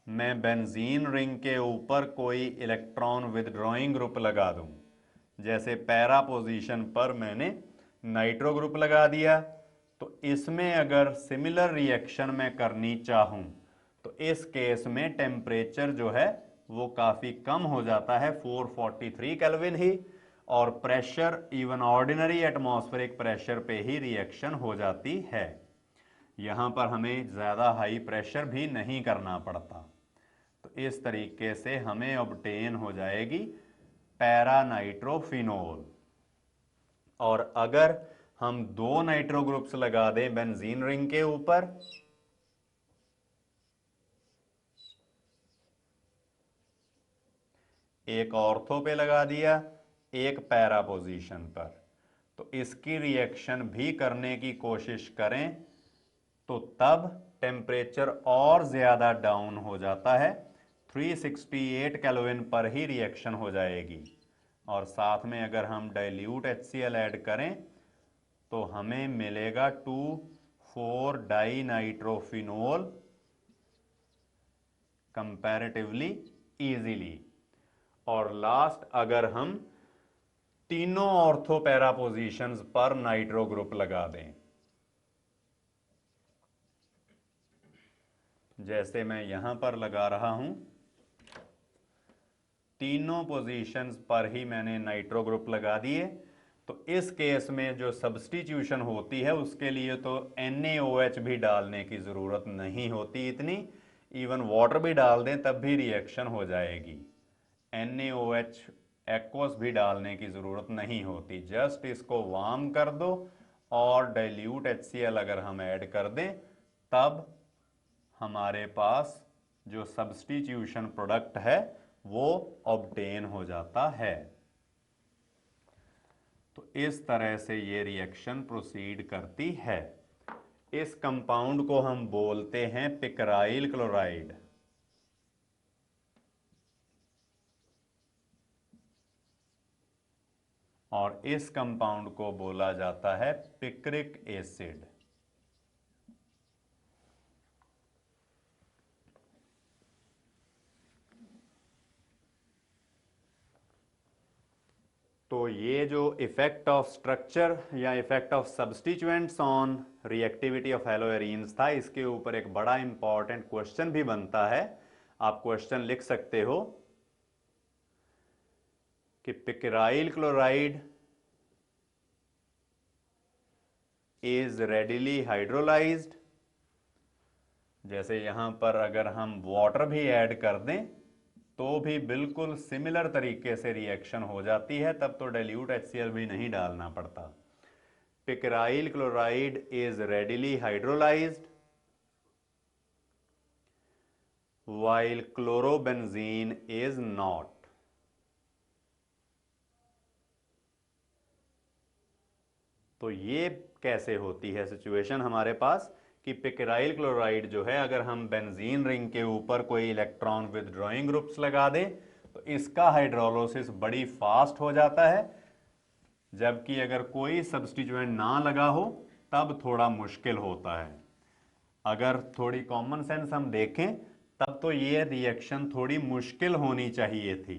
मैं बेंजीन रिंग के ऊपर कोई इलेक्ट्रॉन विदड्रॉइंग ग्रुप लगा दूं, जैसे पैरा पोजीशन पर मैंने नाइट्रो ग्रुप लगा दिया, तो इसमें अगर सिमिलर रिएक्शन मैं करनी चाहूं तो इस केस में टेम्परेचर जो है वो काफी कम हो जाता है 443 केल्विन ही, और pressure even ordinary atmospheric pressure पे ही रिएक्शन हो जाती है। यहां पर हमें ज़्यादा हाई प्रेशर भी नहीं करना पड़ता। तो इस तरीके से हमें ऑब्टेन हो जाएगी पैरा नाइट्रोफिनोल। और अगर हम दो नाइट्रो ग्रुप्स लगा दें बेंजीन रिंग के ऊपर, एक ऑर्थो पे लगा दिया एक पैरा पोजीशन पर, तो इसकी रिएक्शन भी करने की कोशिश करें तो तब टेम्परेचर और ज्यादा डाउन हो जाता है, 368 केल्विन पर ही रिएक्शन हो जाएगी। और साथ में अगर हम डाइल्यूट HCl ऐड करें तो हमें मिलेगा 2,4 डाई नाइट्रोफिनोल कंपैरेटिवली इजीली। और लास्ट अगर हम तीनों ऑर्थो पैरा पोजीशंस पर नाइट्रो ग्रुप लगा दें, जैसे मैं यहां पर लगा रहा हूं, तीनों पोजीशंस पर ही मैंने नाइट्रो ग्रुप लगा दिए, तो इस केस में जो सब्स्टिट्यूशन होती है उसके लिए तो NaOH भी डालने की ज़रूरत नहीं होती इतनी, इवन वाटर भी डाल दें तब भी रिएक्शन हो जाएगी। NaOH एक्वस भी डालने की ज़रूरत नहीं होती, जस्ट इसको वार्म कर दो और डाइल्यूट HCl अगर हम ऐड कर दें तब हमारे पास जो सब्स्टिट्यूशन प्रोडक्ट है वो ऑब्टेन हो जाता है। तो इस तरह से ये रिएक्शन प्रोसीड करती है। इस कंपाउंड को हम बोलते हैं पिकराइल क्लोराइड। और इस कंपाउंड को बोला जाता है पिक्रिक एसिड। तो ये जो इफेक्ट ऑफ स्ट्रक्चर या effect of substituents on reactivity of haloarenes था, इसके ऊपर एक बड़ा इंपॉर्टेंट क्वेश्चन भी बनता है। आप क्वेश्चन लिख सकते हो कि पिक्राइल क्लोराइड इज रेडिली हाइड्रोलाइज्ड। जैसे यहां पर अगर हम वाटर भी ऐड कर दें तो भी बिल्कुल सिमिलर तरीके से रिएक्शन हो जाती है, तब तो डाइल्यूट HCl भी नहीं डालना पड़ता। Picryl chloride is readily hydrolysed while chlorobenzene is not। तो ये कैसे होती है सिचुएशन हमारे पास कि पिक्राइल क्लोराइड जो है अगर हम बेंजीन रिंग के ऊपर कोई इलेक्ट्रॉन विदड्रॉइंग ग्रुप्स लगा दें तो इसका हाइड्रोलिसिस बड़ी फास्ट हो जाता है, जबकि अगर कोई सब्स्टिट्यूएंट ना लगा हो तब थोड़ा मुश्किल होता है। अगर थोड़ी कॉमन सेंस हम देखें तब तो ये रिएक्शन थोड़ी मुश्किल होनी चाहिए थी,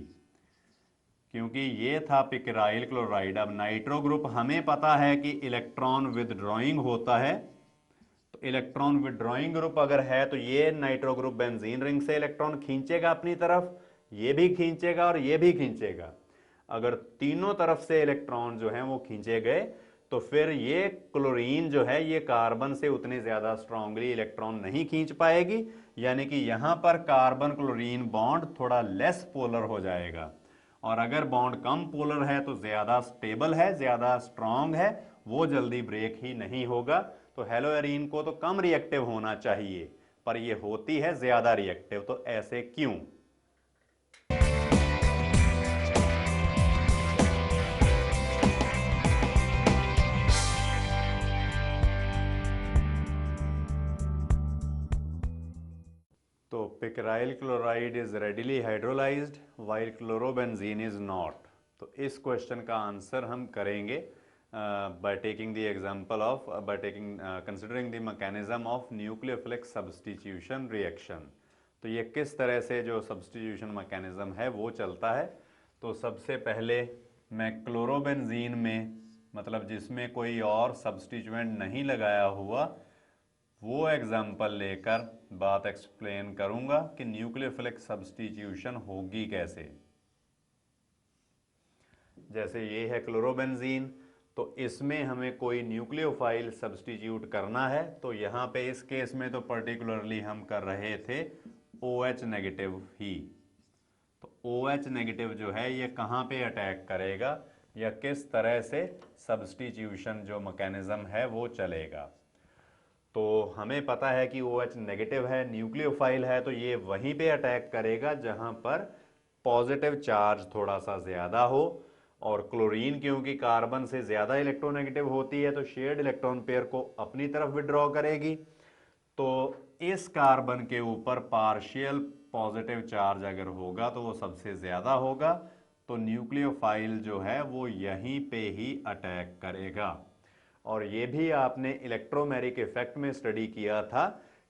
क्योंकि ये था पिक्राइल क्लोराइड। अब नाइट्रो ग्रुप हमें पता है कि इलेक्ट्रॉन विदड्रॉइंग होता है, तो तो इलेक्ट्रॉन विड्रॉइंग ग्रुप अगर है तो ये नाइट्रो ग्रुप बेंजीन रिंग से इलेक्ट्रॉन खींचेगा अपनी तरफ, ये भी खींचेगा और ये भी खींचेगा। अगर तीनों तरफ से इलेक्ट्रॉन जो हैं वो खींचे गए तो फिर ये क्लोरीन जो है ये कार्बन से उतने ज्यादा स्ट्रांगली इलेक्ट्रॉन नहीं खींच पाएगी, यानी कि यहां पर कार्बन क्लोरीन बॉन्ड थोड़ा लेस पोलर हो जाएगा। और अगर बॉन्ड कम पोलर है तो ज्यादा स्टेबल है, ज्यादा स्ट्रांग है, वो जल्दी ब्रेक ही नहीं होगा। तो हेलोएरीन को तो कम रिएक्टिव होना चाहिए पर ये होती है ज्यादा रिएक्टिव, तो ऐसे क्यों? तो picryl chloride is readily hydrolysed while chlorobenzene is not. तो इस क्वेश्चन का आंसर हम करेंगे by taking the example of by taking considering the mechanism of nucleophilic substitution reaction. तो ये किस तरह से जो सब्स्टिट्यूशन मैकेनिज्म है वो चलता है। तो सबसे पहले मैं क्लोरोबेंजीन में, मतलब जिसमें कोई और सब्स्टिट्यूएंट नहीं लगाया हुआ, वो एग्जाम्पल लेकर बात एक्सप्लेन करूंगा कि न्यूक्लियोफिलिक सब्स्टिट्यूशन होगी कैसे। जैसे ये है क्लोरोबेंजीन, तो इसमें हमें कोई न्यूक्लियोफाइल सब्स्टिट्यूट करना है। तो यहाँ पे इस केस में तो पर्टिकुलरली हम कर रहे थे OH नेगेटिव ही। तो OH नेगेटिव जो है ये कहाँ पे अटैक करेगा या किस तरह से सब्स्टिट्यूशन जो मैकेनिज्म है वो चलेगा। तो हमें पता है कि OH नेगेटिव है, न्यूक्लियोफाइल है, तो ये वहीं पे अटैक करेगा जहां पर पॉजिटिव चार्ज थोड़ा सा ज्यादा हो। और क्लोरीन क्योंकि कार्बन से ज्यादा इलेक्ट्रोनेगेटिव होती है तो शेयर्ड इलेक्ट्रॉन पेयर को अपनी तरफ विड्रॉ करेगी। तो इस कार्बन के ऊपर पार्शियल पॉजिटिव चार्ज अगर होगा तो वो सबसे ज्यादा होगा, तो न्यूक्लियोफाइल जो है वो यहीं पे ही अटैक करेगा। और ये भी आपने इलेक्ट्रोमेरिक इफेक्ट में स्टडी किया था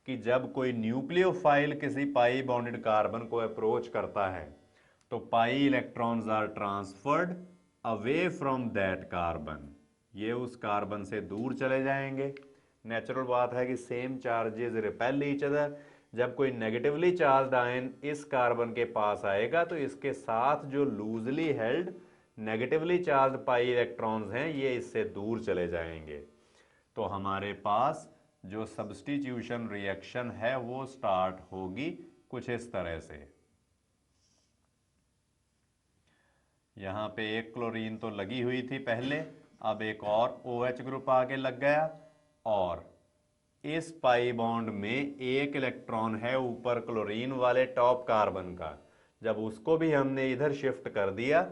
कि जब कोई न्यूक्लियोफाइल किसी पाई बॉन्डेड कार्बन को अप्रोच करता है तो pi electrons are transferred away from that carbon, ये उस कार्बन से दूर चले जाएंगे। नेचुरल बात है कि same charges repel each other. जब कोई नेगेटिवली चार्ज्ड आयन इस कार्बन के पास आएगा तो इसके साथ जो loosely held negatively charge pi electrons हैं ये इससे दूर चले जाएंगे। तो हमारे पास जो सब्स्टिट्यूशन रिएक्शन है वो स्टार्ट होगी कुछ इस तरह से। यहां पे एक क्लोरीन तो लगी हुई थी पहले, अब एक और OH ग्रुप आके लग गया और इस पाई बॉन्ड में एक इलेक्ट्रॉन है ऊपर क्लोरीन वाले टॉप कार्बन का। जब उसको भी हमने इधर शिफ्ट कर दिया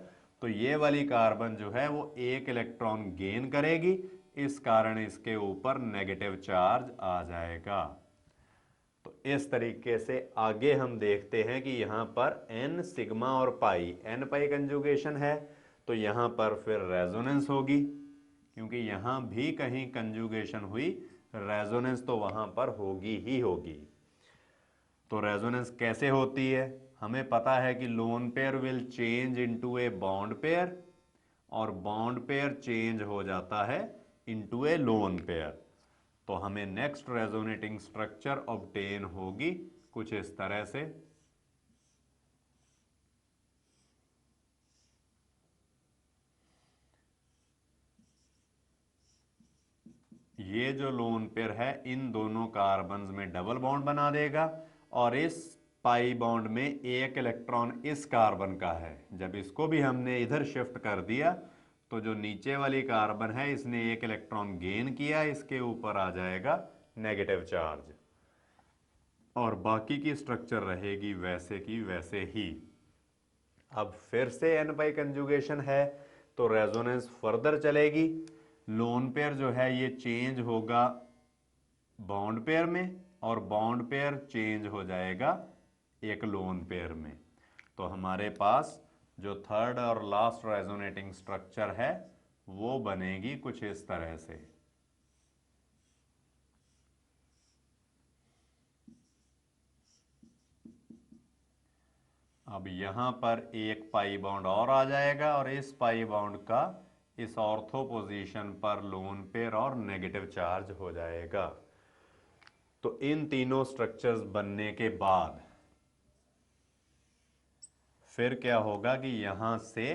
तो ये वाली कार्बन जो है वो एक इलेक्ट्रॉन गेन करेगी, इस कारण इसके ऊपर नेगेटिव चार्ज आ जाएगा। तो इस तरीके से आगे हम देखते हैं कि यहां पर N सिग्मा और पाई, N पाई कंजुगेशन है तो यहां पर फिर रेजोनेंस होगी, क्योंकि यहां भी कहीं कंजुगेशन हुई, रेजोनेंस तो वहां पर होगी ही होगी। तो रेजोनेंस कैसे होती है? हमें पता है कि lone pair will change into A bond pair और बॉन्ड पेयर चेंज हो जाता है इनटू ए लोन पेयर। तो हमें नेक्स्ट रेजोनेटिंग स्ट्रक्चर ऑब्टेन होगी कुछ इस तरह से। ये जो लोन पेयर है इन दोनों कार्बन्स में डबल बॉन्ड बना देगा और इस पाई बॉन्ड में एक इलेक्ट्रॉन इस कार्बन का है। जब इसको भी हमने इधर शिफ्ट कर दिया तो जो नीचे वाली कार्बन है इसने एक इलेक्ट्रॉन गेन किया, इसके ऊपर आ जाएगा नेगेटिव चार्ज और बाकी की स्ट्रक्चर रहेगी वैसे की वैसे ही। अब फिर से N पाई कंजुगेशन है तो रेजोनेंस फर्दर चलेगी। लोन पेयर जो है ये चेंज होगा बॉन्ड पेयर में और बॉन्ड पेयर चेंज हो जाएगा एक लोन पेयर में। तो हमारे पास जो थर्ड और लास्ट रेजोनेटिंग स्ट्रक्चर है वो बनेगी कुछ इस तरह से। अब यहां पर एक पाई बॉन्ड और आ जाएगा और इस पाई बॉन्ड का इस ऑर्थो पोजीशन पर लोन पेयर और नेगेटिव चार्ज हो जाएगा। तो इन तीनों स्ट्रक्चर्स बनने के बाद फिर क्या होगा कि यहां से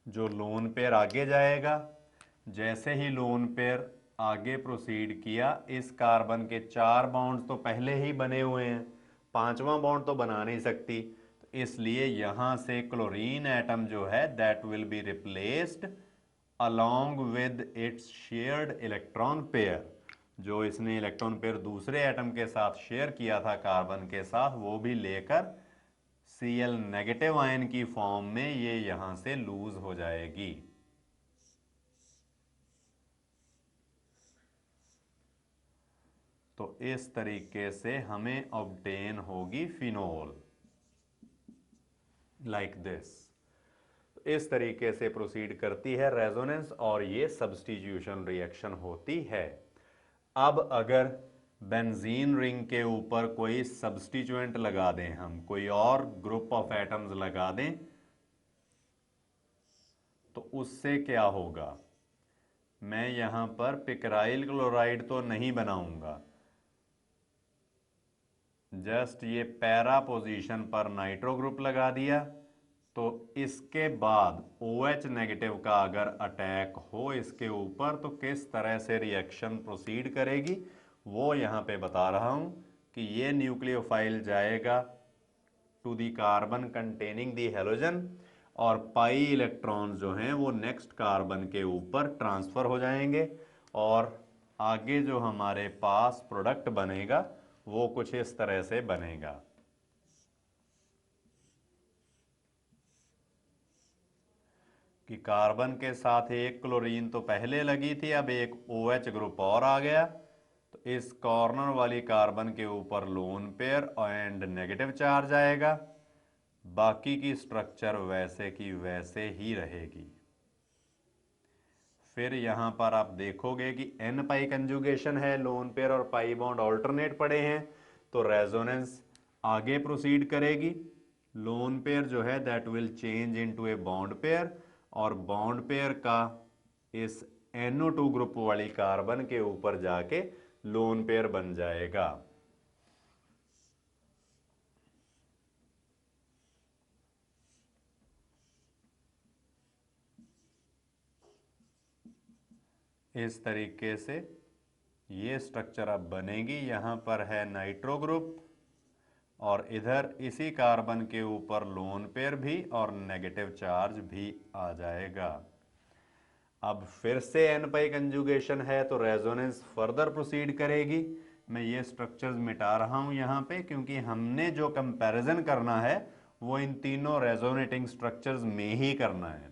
जो लोन पेयर आगे जाएगा, जैसे ही लोन पेयर आगे प्रोसीड किया, इस कार्बन के 4 बॉन्ड्स तो पहले ही बने हुए हैं, 5वां बॉन्ड तो बना नहीं सकती, तो इसलिए यहां से क्लोरीन एटम जो है that will be replaced along with its shared electron pair. जो इसने इलेक्ट्रॉन पेयर दूसरे एटम के साथ शेयर किया था कार्बन के साथ, वो भी लेकर Cl नेगेटिव आयन की फॉर्म में ये यहां से लूज हो जाएगी। तो इस तरीके से हमें ऑब्टेन होगी फिनोल लाइक दिस। इस तरीके से प्रोसीड करती है रेजोनेंस और ये सब्स्टिट्यूशन रिएक्शन होती है। अब अगर बेंजीन रिंग के ऊपर कोई सब्स्टिट्यूएंट लगा दें, हम कोई और ग्रुप ऑफ एटम्स लगा दें, तो उससे क्या होगा? मैं यहां पर पिक्राइल क्लोराइड तो नहीं बनाऊंगा, जस्ट ये पैरा पोजीशन पर नाइट्रो ग्रुप लगा दिया, तो इसके बाद OH नेगेटिव का अगर अटैक हो इसके ऊपर तो किस तरह से रिएक्शन प्रोसीड करेगी वो यहां पे बता रहा हूं कि ये न्यूक्लियोफाइल जाएगा to the carbon containing the halogen, और पाई इलेक्ट्रॉन जो हैं वो नेक्स्ट कार्बन के ऊपर ट्रांसफर हो जाएंगे, और आगे जो हमारे पास प्रोडक्ट बनेगा वो कुछ इस तरह से बनेगा। कि कार्बन के साथ एक क्लोरीन तो पहले लगी थी, अब एक OH ग्रुप और आ गया, तो इस कॉर्नर वाली कार्बन के ऊपर lone pair and negative charge आएगा, बाकी की स्ट्रक्चर वैसे की वैसे ही रहेगी। फिर यहां पर आप देखोगे कि N पाई कंजुगेशन है, लोन पेयर और पाई बॉन्ड ऑल्टरनेट पड़े हैं, तो रेजोनेंस आगे प्रोसीड करेगी। लोन पेयर जो है that will change into A bond pair, और बॉन्ड पेयर का इस NO2 ग्रुप वाली कार्बन के ऊपर जाके लोन पेयर बन जाएगा। इस तरीके से ये स्ट्रक्चर अब बनेगी। यहां पर है नाइट्रो ग्रुप और इधर इसी कार्बन के ऊपर लोन पेयर भी और नेगेटिव चार्ज भी आ जाएगा। अब फिर से N पाई कंजुगेशन है तो रेजोनेंस फर्दर प्रोसीड करेगी। मैं ये स्ट्रक्चर्स मिटा रहा हूं यहां पे क्योंकि हमने जो कंपैरिजन करना है वो इन तीनों रेजोनेटिंग स्ट्रक्चर्स में ही करना है।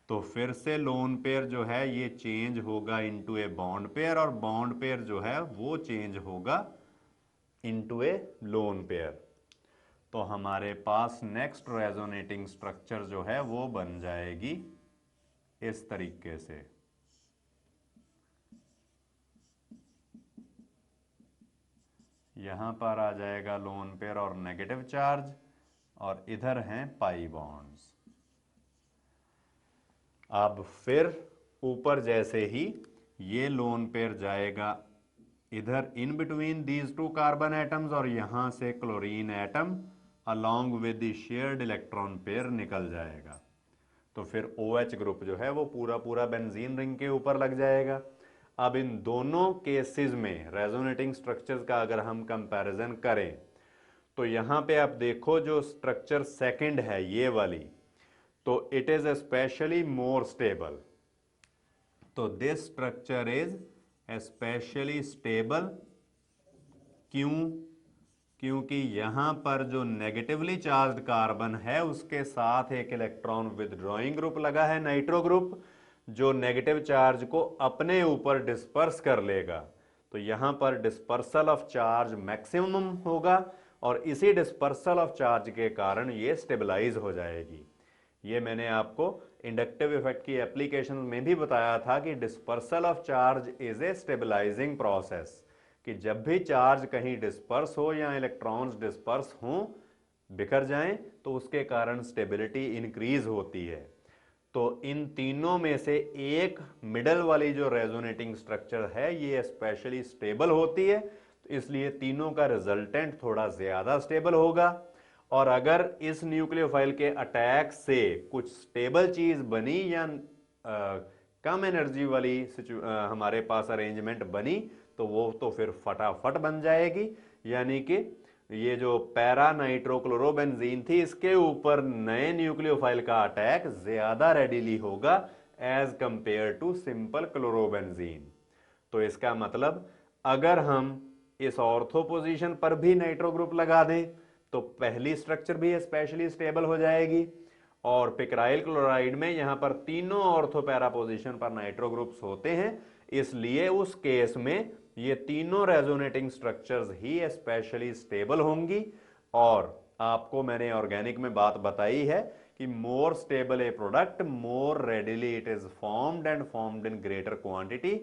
तो फिर से लोन पेयर जो है ये चेंज होगा इनटू ए बॉन्ड पेयर, और बॉन्ड पेयर जो है वो चेंज होगा इनटू ए लोन पेयर। तो हमारे पास नेक्स्ट रेजोनेटिंग स्ट्रक्चर जो है वो बन जाएगी इस तरीके से। यहां पर आ जाएगा लोन पेयर और नेगेटिव चार्ज, और इधर हैं पाई बॉन्ड्स। अब फिर ऊपर जैसे ही ये लोन पेयर जाएगा इधर in between these two carbon atoms, और यहां से chlorine atom along with the shared electron pair निकल जाएगा। तो फिर OH ग्रुप जो है वो पूरा पूरा बेंजीन रिंग के ऊपर लग जाएगा। अब इन दोनों केसेस में रेजोनेटिंग स्ट्रक्चर्स का अगर हम कंपैरिजन करें तो यहां पे आप देखो जो स्ट्रक्चर सेकंड है ये वाली, तो it is specially more stable. तो this structure is specially stable. क्यों? क्योंकि यहां पर जो नेगेटिवली चार्ज्ड कार्बन है उसके साथ एक इलेक्ट्रॉन विदड्रॉइंग ग्रुप लगा है, नाइट्रो ग्रुप, जो नेगेटिव चार्ज को अपने ऊपर डिस्पर्स कर लेगा। तो यहां पर डिस्पर्सल ऑफ चार्ज मैक्सिमम होगा, और इसी डिस्पर्सल ऑफ चार्ज के कारण ये स्टेबलाइज हो जाएगी। ये मैंने आपको इंडक्टिव इफेक्ट की एप्लीकेशन में भी बताया था कि dispersal of charge is a stabilising process, कि जब भी चार्ज कहीं डिस्पर्स हो या इलेक्ट्रॉन्स डिस्पर्स हों, बिखर जाएं, तो उसके कारण स्टेबिलिटी इंक्रीज होती है। तो इन तीनों में से एक मिडल वाली जो रेजोनेटिंग स्ट्रक्चर है ये स्पेशली स्टेबल होती है, तो इसलिए तीनों का रिजल्टेंट थोड़ा ज्यादा स्टेबल होगा। और अगर इस न्यूक्लियोफाइल के अटैक से कुछ स्टेबल चीज बनी या कम एनर्जी वाली हमारे पास अरेंजमेंट बनी तो वो तो फिर फटाफट बन जाएगी। यानी कि ये जो पैरा नाइट्रोक्लोरोबेंजीन थी इसके ऊपर नए न्यूक्लियोफाइल का अटैक ज्यादा रेडिली होगा as compare to simple chlorobenzene. तो इसका मतलब अगर हम इस ऑर्थो पोजीशन पर भी नाइट्रो ग्रुप लगा दें तो पहली स्ट्रक्चर भी स्पेशली स्टेबल हो जाएगी। और पिक्राइल क्लोराइड में यहां पर तीनों ऑर्थो पैरा पोजीशन पर नाइट्रो ग्रुप्स होते हैं, इसलिए उस केस में ये तीनों रेजोनेटिंग स्ट्रक्चर्स ही स्पेशली स्टेबल होंगी। और आपको मैंने ऑर्गेनिक में बात बताई है कि more stable A product more readily it is formed and formed in greater quantity.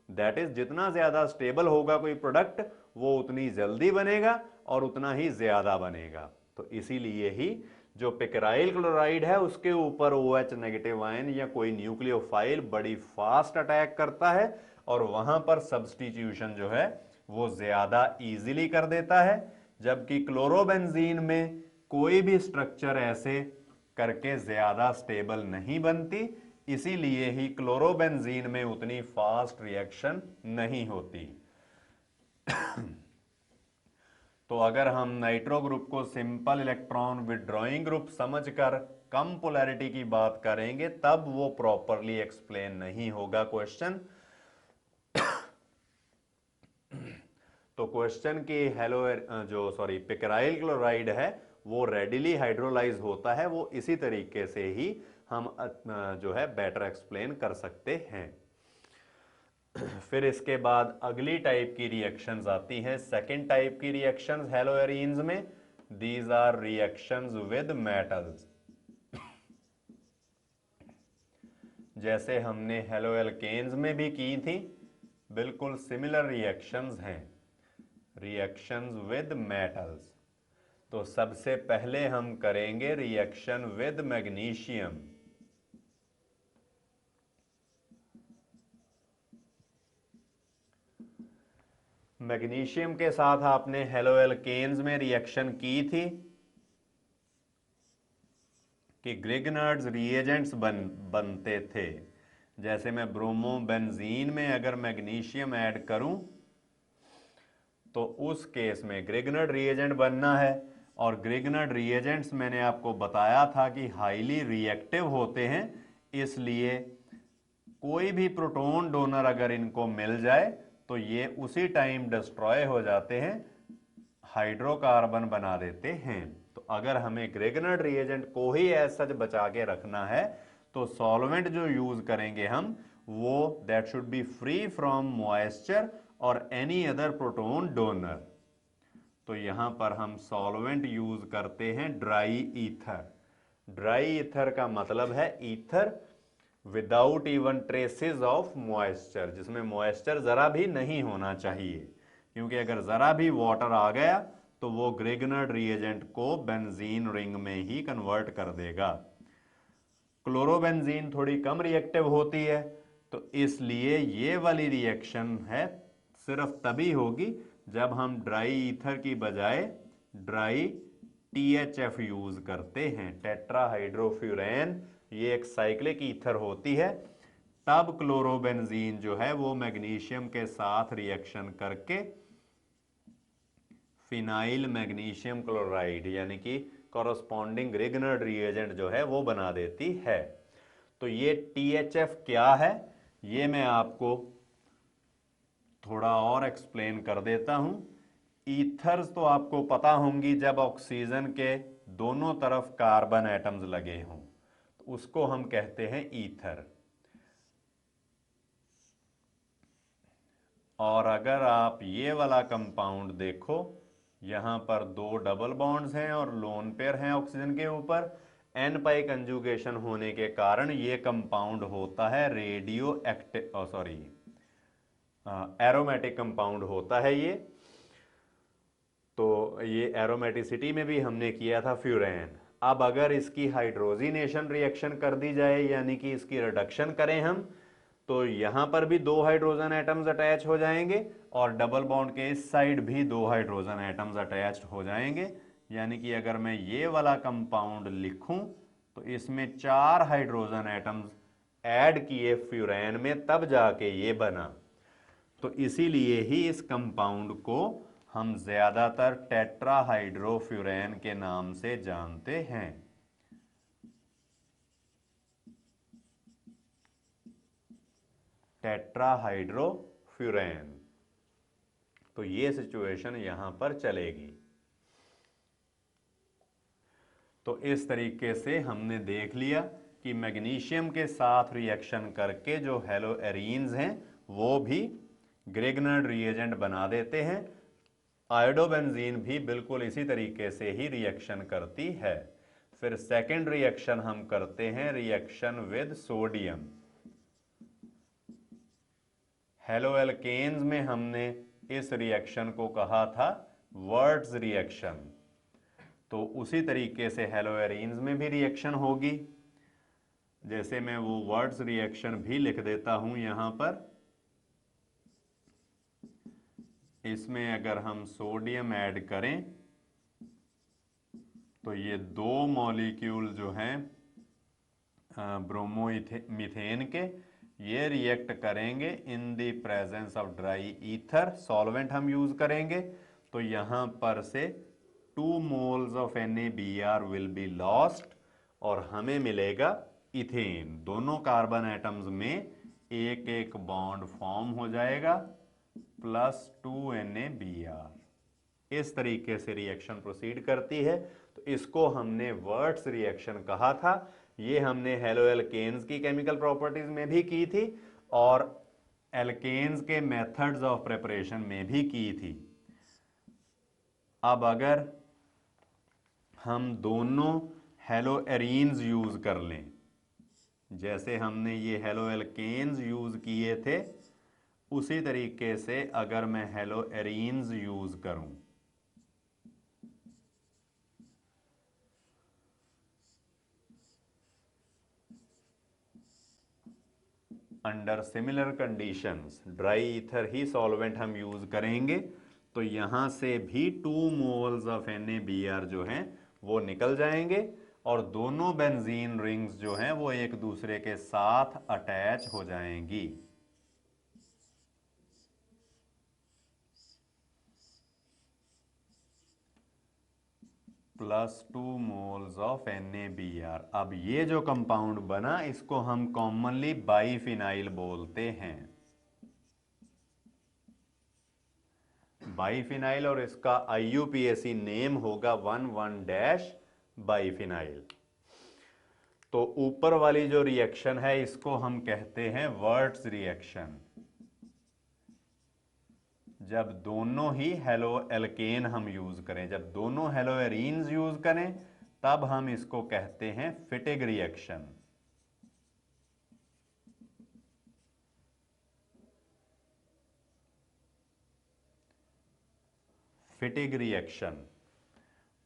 That is जितना ज्यादा स्टेबल होगा कोई प्रोडक्ट वो उतनी जल्दी बनेगा और उतना ही ज्यादा बनेगा। तो इसीलिए ही जो पिक्राइल क्लोराइड है उसके ऊपर OH नेगेटिव आयन या कोई न्यूक्लियोफाइल बड़ी फास्ट अटैक करता है और वहां पर सब्स्टिट्यूशन जो है वो ज्यादा इजीली कर देता है, जबकि क्लोरोबेंजीन में कोई भी स्ट्रक्चर ऐसे करके ज्यादा स्टेबल नहीं बनती, इसीलिए ही क्लोरोबेंजीन में उतनी फास्ट रिएक्शन नहीं होती। तो अगर हम नाइट्रो ग्रुप को सिंपल इलेक्ट्रॉन विड्रॉइंग ग्रुप समझकर कम पोलैरिटी की बात करेंगे तब वो प्रॉपरली एक्सप्लेन नहीं होगा क्वेश्चन। तो क्वेश्चन की पिक्राइल क्लोराइड है वो रेडिली हाइड्रोलाइज होता है, वो इसी तरीके से ही हम जो है बेटर एक्सप्लेन कर सकते हैं। फिर इसके बाद अगली टाइप की रिएक्शंस आती हैं, सेकेंड टाइप की रिएक्शंस हेलोएरीन्स में। These are reactions with metals. जैसे हमने हेलोएल्केन्स में भी की थी, बिल्कुल सिमिलर रिएक्शंस हैं, रिएक्शंस विद मेटल्स। तो सबसे पहले हम करेंगे रिएक्शन विद मैग्नीशियम। मैग्नीशियम के साथ आपने हेलोएल्केन्स में रिएक्शन की थी कि ग्रिग्नार्ड्स रिएजेंट्स बनते थे। जैसे मैं ब्रोमोबेंजीन में अगर मैग्नीशियम ऐड करूं तो उस केस में ग्रिग्नार्ड रिएजेंट बनना है, और ग्रिग्नार्ड रिएजेंट्स मैंने आपको बताया था कि हाईली रिएक्टिव होते हैं, इसलिए कोई भी प्रोटॉन डोनर अगर इनको मिल जाए तो ये उसी टाइम डिस्ट्रॉय हो जाते हैं, हाइड्रोकार्बन बना देते हैं। तो अगर हमें ग्रिग्नार्ड रिएजेंट को ही एज सच बचा के रखना है तो सॉल्वेंट जो यूज करेंगे हम वो that should be free from moisture और एनी अदर प्रोटॉन डोनर। तो यहां पर हम सॉल्वेंट यूज करते हैं ड्राई ईथर। ड्राई ईथर का मतलब है ether without even traces of moisture, जिसमें मॉइस्चर जरा भी नहीं होना चाहिए, क्योंकि अगर जरा भी वाटर आ गया तो वो ग्रिग्नार्ड रिएजेंट को बेंजीन रिंग में ही कन्वर्ट कर देगा। क्लोरोबेंजीन थोड़ी कम रिएक्टिव होती है, तो इसलिए ये वाली रिएक्शन है सिर्फ तभी होगी जब हम ड्राई ईथर की बजाय ड्राई THF यूज करते हैं, टेट्राहाइड्रोफ्यूरेन। ये एक साइक्लिक ईथर होती है, तब क्लोरोबेंजीन जो है वो मैग्नीशियम के साथ रिएक्शन करके फिनाइल मैग्नीशियम क्लोराइड यानी कि कॉरस्पॉन्डिंग ग्रिग्नार्ड रिएजेंट जो है वो बना देती है। तो ये THF क्या है ये मैं आपको थोड़ा और एक्सप्लेन कर देता हूं। ईथर्स तो आपको पता होंगी, जब ऑक्सीजन के दोनों तरफ कार्बन एटम्स लगे हों तो उसको हम कहते हैं ईथर। और अगर आप ये वाला कंपाउंड देखो, यहां पर दो डबल बॉन्ड्स हैं और लोन पेयर हैं ऑक्सीजन के ऊपर, एन पाई कंजुगेशन होने के कारण ये कंपाउंड होता है रेडियो एक्टिव एरोमेटिक कंपाउंड होता है ये। तो ये एरोमेटिसिटी में भी हमने किया था फ्यूरेन। अब अगर इसकी हाइड्रोजिनेशन रिएक्शन कर दी जाए, यानी कि इसकी रिडक्शन करें हम, तो यहां पर भी 2 हाइड्रोजन एटम्स अटैच हो जाएंगे और डबल बॉन्ड के इस साइड भी 2 हाइड्रोजन एटम्स अटैच्ड हो जाएंगे। यानी कि अगर मैं ये वाला कंपाउंड लिखूं तो इसमें 4 हाइड्रोजन एटम्स ऐड किए फ्यूरेन में, तब जाके ये बना। तो इसीलिए ही इस कंपाउंड को हम ज्यादातर टेट्राहाइड्रोफ्यूरेन के नाम से जानते हैं। टेट्राहाइड्रोफ्यूरेन। तो ये सिचुएशन यहां पर चलेगी। तो इस तरीके से हमने देख लिया कि मैग्नीशियम के साथ रिएक्शन करके जो हेलोएरीन्स हैं वो भी ग्रेगनर रिएजेंट बना देते हैं। आयोडोबेंजीन भी बिल्कुल इसी तरीके से ही रिएक्शन करती है। फिर सेकेंड रिएक्शन हम करते हैं, रिएक्शन विद सोडियम। हेलोएल्केन्स में हमने इस रिएक्शन को कहा था वर्ट्ज रिएक्शन। तो उसी तरीके से हेलोएरीन्स में भी रिएक्शन होगी। जैसे मैं वो वर्ट्ज रिएक्शन भी लिख देता हूं यहां पर। इसमें अगर हम सोडियम ऐड करें तो ये 2 मॉलिक्यूल जो हैं ब्रोमोमीथेन के, ये रिएक्ट करेंगे इन the presence of dry ether. Solvent हम यूज करेंगे तो यहां पर से 2 moles of NaBr will be lost और हमें मिलेगा इथेन। दोनों कार्बन एटम्स में एक एक बॉन्ड फॉर्म हो जाएगा +2 NaBr। इस तरीके से रिएक्शन प्रोसीड करती है। तो इसको हमने वर्ट्स रिएक्शन कहा था। ये हमने हेलोएल्केन्स की केमिकल प्रॉपर्टीज में भी की थी और एल्केन्स के मेथड्स ऑफ प्रिपरेशन में भी की थी। अब अगर हम दोनों हेलोएरीन्स यूज कर लें, जैसे हमने ये हेलोएल्केन्स यूज किए थे, उसी तरीके से अगर मैं हेलोएरीन्स यूज करूं, under similar conditions, dry ether ही सॉल्वेंट हम यूज करेंगे, तो यहां से भी 2 moles ऑफ NaBr जो हैं वो निकल जाएंगे और दोनों बेंजीन रिंग्स जो हैं वो एक दूसरे के साथ अटैच हो जाएंगी। +2 moles ऑफ NaBr। अब ये जो कंपाउंड बना इसको हम कॉमनली बाईफिनाइल बोलते हैं। बाईफिनाइल और इसका IUPAC नेम होगा 1,1- बाईफिनाइल। तो ऊपर वाली जो रिएक्शन है इसको हम कहते हैं वर्ट्स रिएक्शन। जब दोनों ही हेलोएल्केन हम यूज करें, जब दोनों हेलोएरीन्स यूज करें, तब हम इसको कहते हैं फिटिग रिएक्शन। फिटिग रिएक्शन।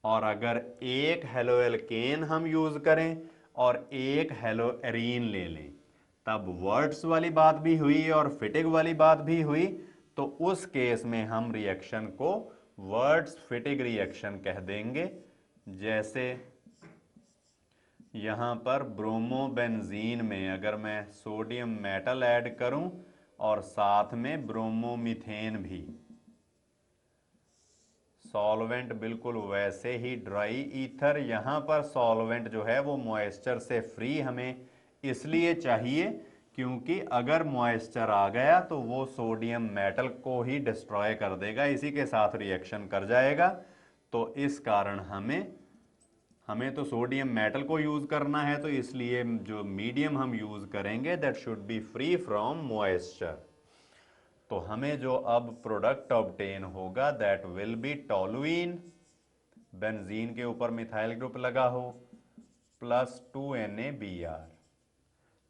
और अगर एक हेलोएल्केन हम यूज करें और एक हेलोएरीन ले लें, तब वर्ट्स वाली बात भी हुई और फिटिग वाली बात भी हुई। तो उस केस में हम रिएक्शन को वर्ट्स फिटिग रिएक्शन कह देंगे। जैसे यहां पर ब्रोमोबेंजीन में अगर मैं सोडियम मेटल ऐड करूं और साथ में ब्रोमोमीथेन भी, सॉल्वेंट बिल्कुल वैसे ही ड्राई ईथर। यहां पर सॉल्वेंट जो है वो मॉइस्चर से फ्री हमें इसलिए चाहिए क्योंकि अगर मॉइस्चर आ गया तो वो सोडियम मेटल को ही डिस्ट्रॉय कर देगा, इसी के साथ रिएक्शन कर जाएगा। तो इस कारण हमें तो सोडियम मेटल को यूज करना है, तो इसलिए जो मीडियम हम यूज करेंगे that should be free from moisture. तो हमें जो अब प्रोडक्ट ऑब्टेन होगा that will B toluene, benzene के ऊपर मिथाइल ग्रुप लगा हो, +2 NaBr।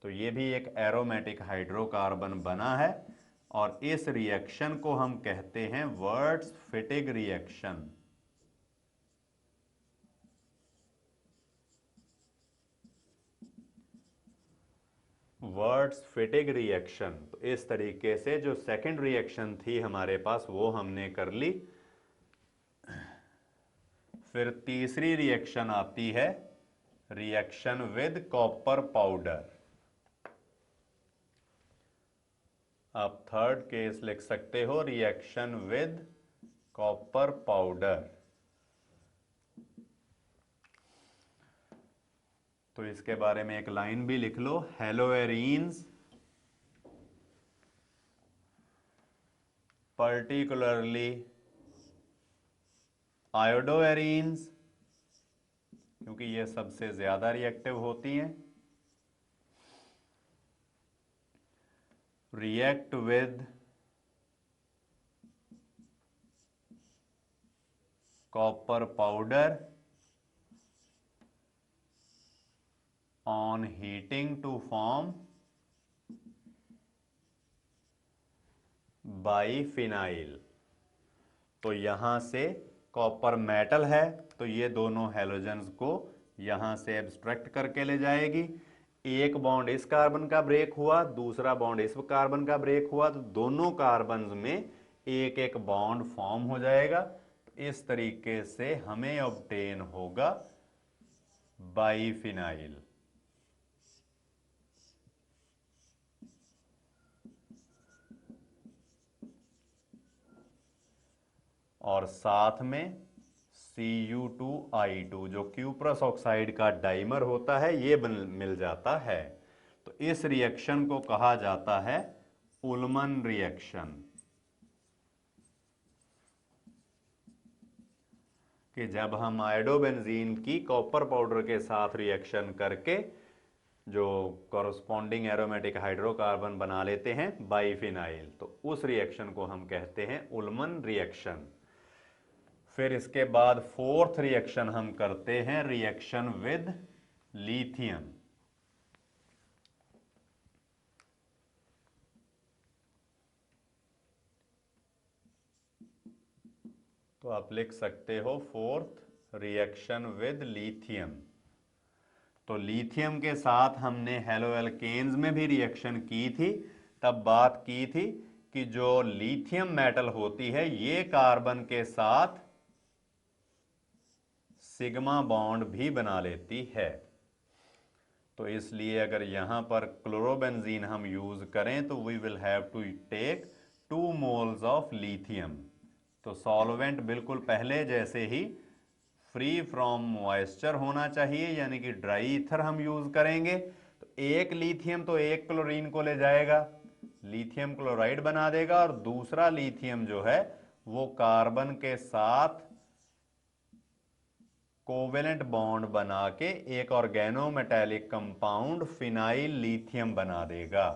तो ये भी एक एरोमेटिक हाइड्रोकार्बन बना है और इस रिएक्शन को हम कहते हैं Wurtz Fittig reaction. Wurtz Fittig reaction. तो इस तरीके से जो सेकंड रिएक्शन थी हमारे पास वो हमने कर ली। फिर तीसरी रिएक्शन आती है रिएक्शन विद कॉपर पाउडर। आप थर्ड केस लिख सकते हो रिएक्शन विद कॉपर पाउडर। तो इसके बारे में एक लाइन भी लिख लो, हेलोएरीन्स पर्टिकुलरली आयोडोएरीन्स, क्योंकि ये सबसे ज्यादा रिएक्टिव होती हैं, react with copper powder on heating to form biphenyl. तो यहां से कॉपर मेटल है तो ये दोनों हैलोजन्स को यहां से एब्स्ट्रैक्ट करके ले जाएगी। एक बॉन्ड इस कार्बन का ब्रेक हुआ, दूसरा बॉन्ड इस कार्बन का ब्रेक हुआ, तो दोनों कार्बन्स में एक एक बॉन्ड फॉर्म हो जाएगा। तो इस तरीके से हमें ऑब्टेन होगा बाइफिनाइल। और साथ में Cu2I2 जो क्यूप्रस ऑक्साइड का डाइमर होता है ये मिल जाता है। तो इस रिएक्शन को कहा जाता है उल्मन रिएक्शन, कि जब हम आयोडोबेंजीन की कॉपर पाउडर के साथ रिएक्शन करके जो कॉरस्पॉन्डिंग एरोमेटिक हाइड्रोकार्बन बना लेते हैं बाइफिनाइल, तो उस रिएक्शन को हम कहते हैं उल्मन रिएक्शन। फिर इसके बाद फोर्थ रिएक्शन हम करते हैं रिएक्शन विद लिथियम। तो आप लिख सकते हो फोर्थ रिएक्शन विद लिथियम। तो लिथियम के साथ हमने हेलोएल्केन्स में भी रिएक्शन की थी, तब बात की थी कि जो लिथियम मेटल होती है ये कार्बन के साथ सिग्मा बॉन्ड भी बना लेती है। तो इसलिए अगर यहां पर क्लोरोबेंजीन हम यूज करें तो we will have to take 2 moles of lithium. तो सॉल्वेंट बिल्कुल पहले जैसे ही फ्री फ्रॉम मॉइस्चर होना चाहिए, यानी कि ड्राई ईथर हम यूज करेंगे। तो एक लिथियम तो एक क्लोरीन को ले जाएगा, लिथियम क्लोराइड बना देगा, और दूसरा लिथियम जो है वो कार्बन के साथ कोवेलेंट बॉन्ड बना के एक ऑर्गेनोमेटेलिक कंपाउंड फिनाइल लिथियम बना देगा।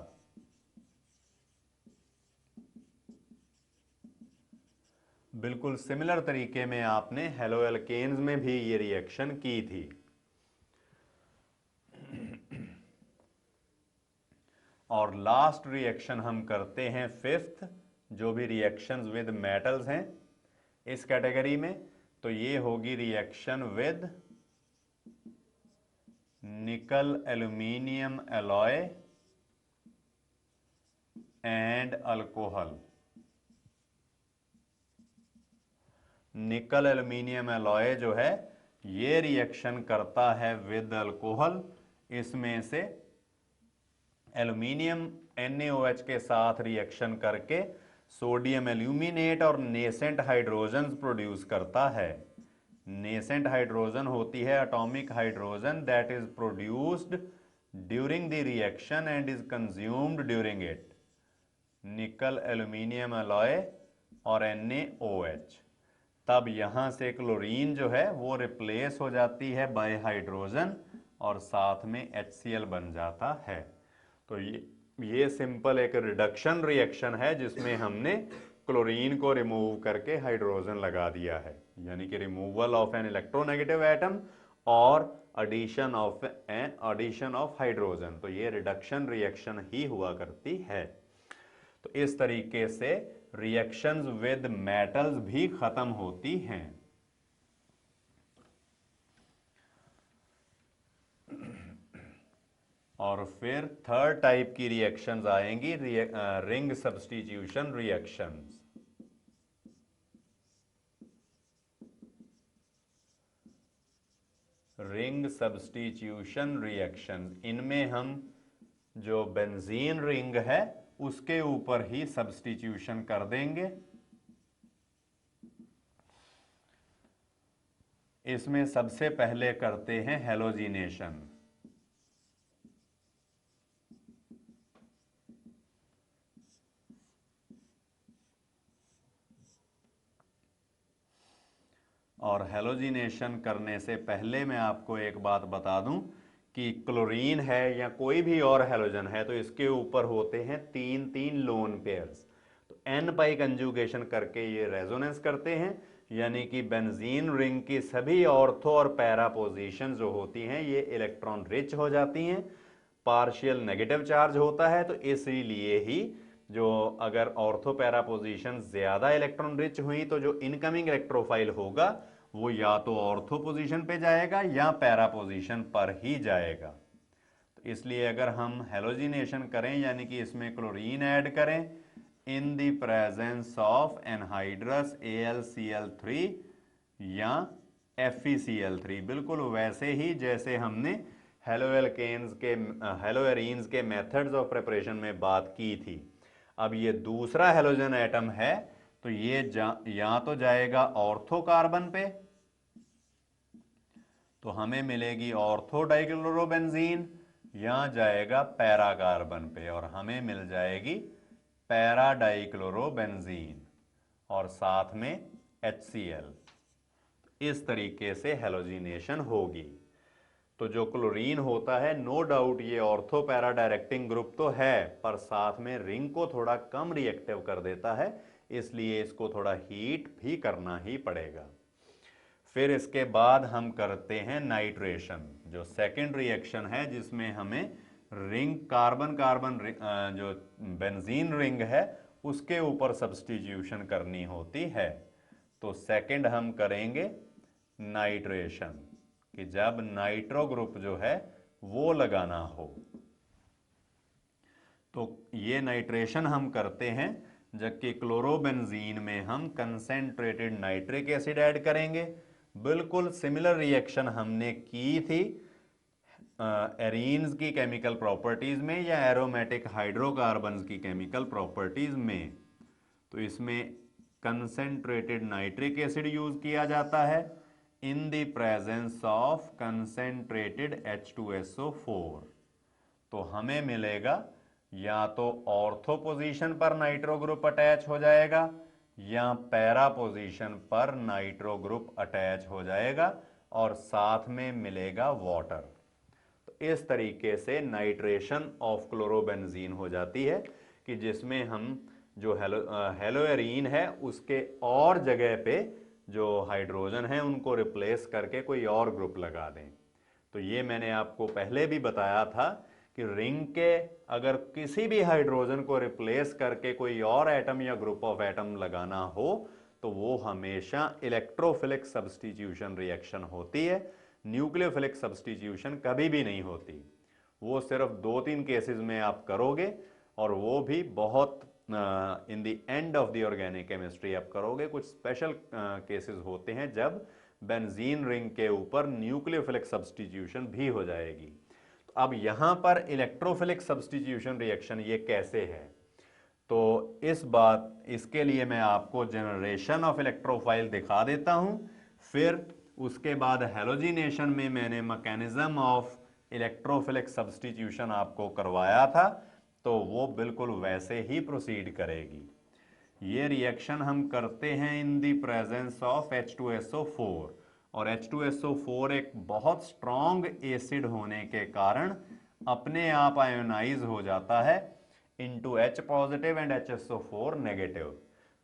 बिल्कुल सिमिलर तरीके में आपने हेलोएल्केन्स में भी ये रिएक्शन की थी। और लास्ट रिएक्शन हम करते हैं फिफ्थ, जो भी रिएक्शंस विद मेटल्स हैं इस कैटेगरी में, तो ये होगी रिएक्शन विद निकल एल्यूमिनियम एलॉय एंड अल्कोहल। निकल एल्यूमिनियम एलॉय जो है ये रिएक्शन करता है विद अल्कोहल। इसमें से एल्यूमिनियम NaOH के साथ रिएक्शन करके सोडियम एल्यूमिनेट और नेसेंट हाइड्रोजन प्रोड्यूस करता है। नेसेंट हाइड्रोजन होती है atomic hydrogen that is produced during the reaction and is consumed during it. निकल एल्यूमिनियम अलॉय और NaOH। तब यहां से क्लोरीन जो है वो रिप्लेस हो जाती है बाय हाइड्रोजन और साथ में HCl बन जाता है। तो ये सिंपल एक रिडक्शन रिएक्शन है जिसमें हमने क्लोरीन को रिमूव करके हाइड्रोजन लगा दिया है, यानी कि removal of an electronegative atom और एडिशन ऑफ हाइड्रोजन। तो ये रिडक्शन रिएक्शन ही हुआ करती है। तो इस तरीके से रिएक्शंस विद मेटल्स भी खत्म होती हैं। और फिर थर्ड टाइप की रिएक्शंस आएंगी, ring substitution reactions. Ring substitution reaction, इनमें हम जो बेंजीन रिंग है उसके ऊपर ही सब्स्टिट्यूशन कर देंगे। इसमें सबसे पहले करते हैं हेलोजिनेशन। और हेलोजिनेशन करने से पहले मैं आपको एक बात बता दूं कि क्लोरीन है या कोई भी और हेलोजन है तो इसके ऊपर होते हैं तीन तीन लोन पेयर्स। तो एन पाई कंजुगेशन करके ये रेजोनेंस करते हैं, यानी कि बेंजीन रिंग की सभी ऑर्थो और पैरा पोजीशन जो होती हैं ये इलेक्ट्रॉन रिच हो जाती हैं, पार्शियल नेगेटिव चार्ज होता है। तो इसीलिए ही जो अगर ऑर्थो पैरा पोजीशन ज्यादा इलेक्ट्रॉन रिच हुई तो जो इनकमिंग इलेक्ट्रोफाइल होगा वो या तो ऑर्थो पोजीशन पे जाएगा या पैरा पोजीशन पर ही जाएगा। तो इसलिए अगर हम हेलोजिनेशन करें यानी कि इसमें क्लोरीन ऐड करें इन the presence of anhydrous AlCl3 या FeCl3, बिल्कुल वैसे ही जैसे हमने हेलोएल्केन्स के हेलोएरीन्स के मेथड्स ऑफ प्रिपरेशन में बात की थी। अब ये दूसरा हेलोजन एटम है तो ये या तो जाएगा ऑर्थो कार्बन पे, तो हमें मिलेगी ऑर्थो डाइक्लोरोबेंजीन, या जाएगा पैरा कार्बन पे और हमें मिल जाएगी पैरा डाइक्लोरोबेंजीन और साथ में HCl। इस तरीके से हेलोजिनेशन होगी। तो जो क्लोरीन होता है नो डाउट ये ऑर्थो पैरा डायरेक्टिंग ग्रुप तो है पर साथ में रिंग को थोड़ा कम रिएक्टिव कर देता है, इसलिए इसको थोड़ा हीट भी करना ही पड़ेगा। फिर इसके बाद हम करते हैं नाइट्रेशन, जो सेकंड रिएक्शन है जिसमें हमें रिंग कार्बन कार्बन जो बेंजीन रिंग है उसके ऊपर सब्स्टिट्यूशन करनी होती है। तो सेकंड हम करेंगे नाइट्रेशन, कि जब नाइट्रो ग्रुप जो है वो लगाना हो। तो ये नाइट्रेशन हम करते हैं जबकि क्लोरोबेंजीन में हम कंसेंट्रेटेड नाइट्रिक एसिड ऐड करेंगे। बिल्कुल सिमिलर रिएक्शन हमने की थी एरीन्स की केमिकल प्रॉपर्टीज में या एरोमेटिक हाइड्रोकार्बन्स की केमिकल प्रॉपर्टीज में। तो इसमें कंसेंट्रेटेड नाइट्रिक एसिड यूज किया जाता है इन the presence of concentrated H2SO4। तो हमें मिलेगा या तो ऑर्थो पोजीशन पर नाइट्रो ग्रुप अटैच हो जाएगा या पैरा पोजीशन पर नाइट्रो ग्रुप अटैच हो जाएगा और साथ में मिलेगा वाटर। तो इस तरीके से नाइट्रेशन ऑफ क्लोरोबेंजीन हो जाती है कि जिसमें हम जो हेलोएरीन है उसके और जगह पे जो हाइड्रोजन है उनको रिप्लेस करके कोई और ग्रुप लगा दें। तो ये मैंने आपको पहले भी बताया था कि रिंग के अगर किसी भी हाइड्रोजन को रिप्लेस करके कोई और एटम या ग्रुप ऑफ एटम लगाना हो तो वो हमेशा इलेक्ट्रोफिलिक सब्स्टिट्यूशन रिएक्शन होती है, न्यूक्लियोफिलिक सब्स्टिट्यूशन कभी भी नहीं होती। वो सिर्फ 2-3 केसेस में आप करोगे और वो भी बहुत in the end of the organic chemistry आप करोगे। कुछ स्पेशल केसेस होते हैं जब बेंजीन रिंग के ऊपर न्यूक्लियोफिलिक सब्स्टिट्यूशन भी हो जाएगी। तो अब यहां पर इलेक्ट्रोफिलिक सब्स्टिट्यूशन रिएक्शन ये कैसे है, तो इसके लिए मैं आपको जनरेशन ऑफ इलेक्ट्रोफाइल दिखा देता हूं। फिर उसके बाद हेलोजिनेशन में मैंने मैकेनिज्म ऑफ इलेक्ट्रोफिलिक सब्स्टिट्यूशन आपको करवाया था, तो वो बिल्कुल वैसे ही प्रोसीड करेगी। ये रिएक्शन हम करते हैं इन द प्रेजेंस ऑफ H2SO4 और H2SO4 एक बहुत स्ट्रॉन्ग एसिड होने के कारण अपने आप आयोनाइज हो जाता है into H positive and HSO4 negative.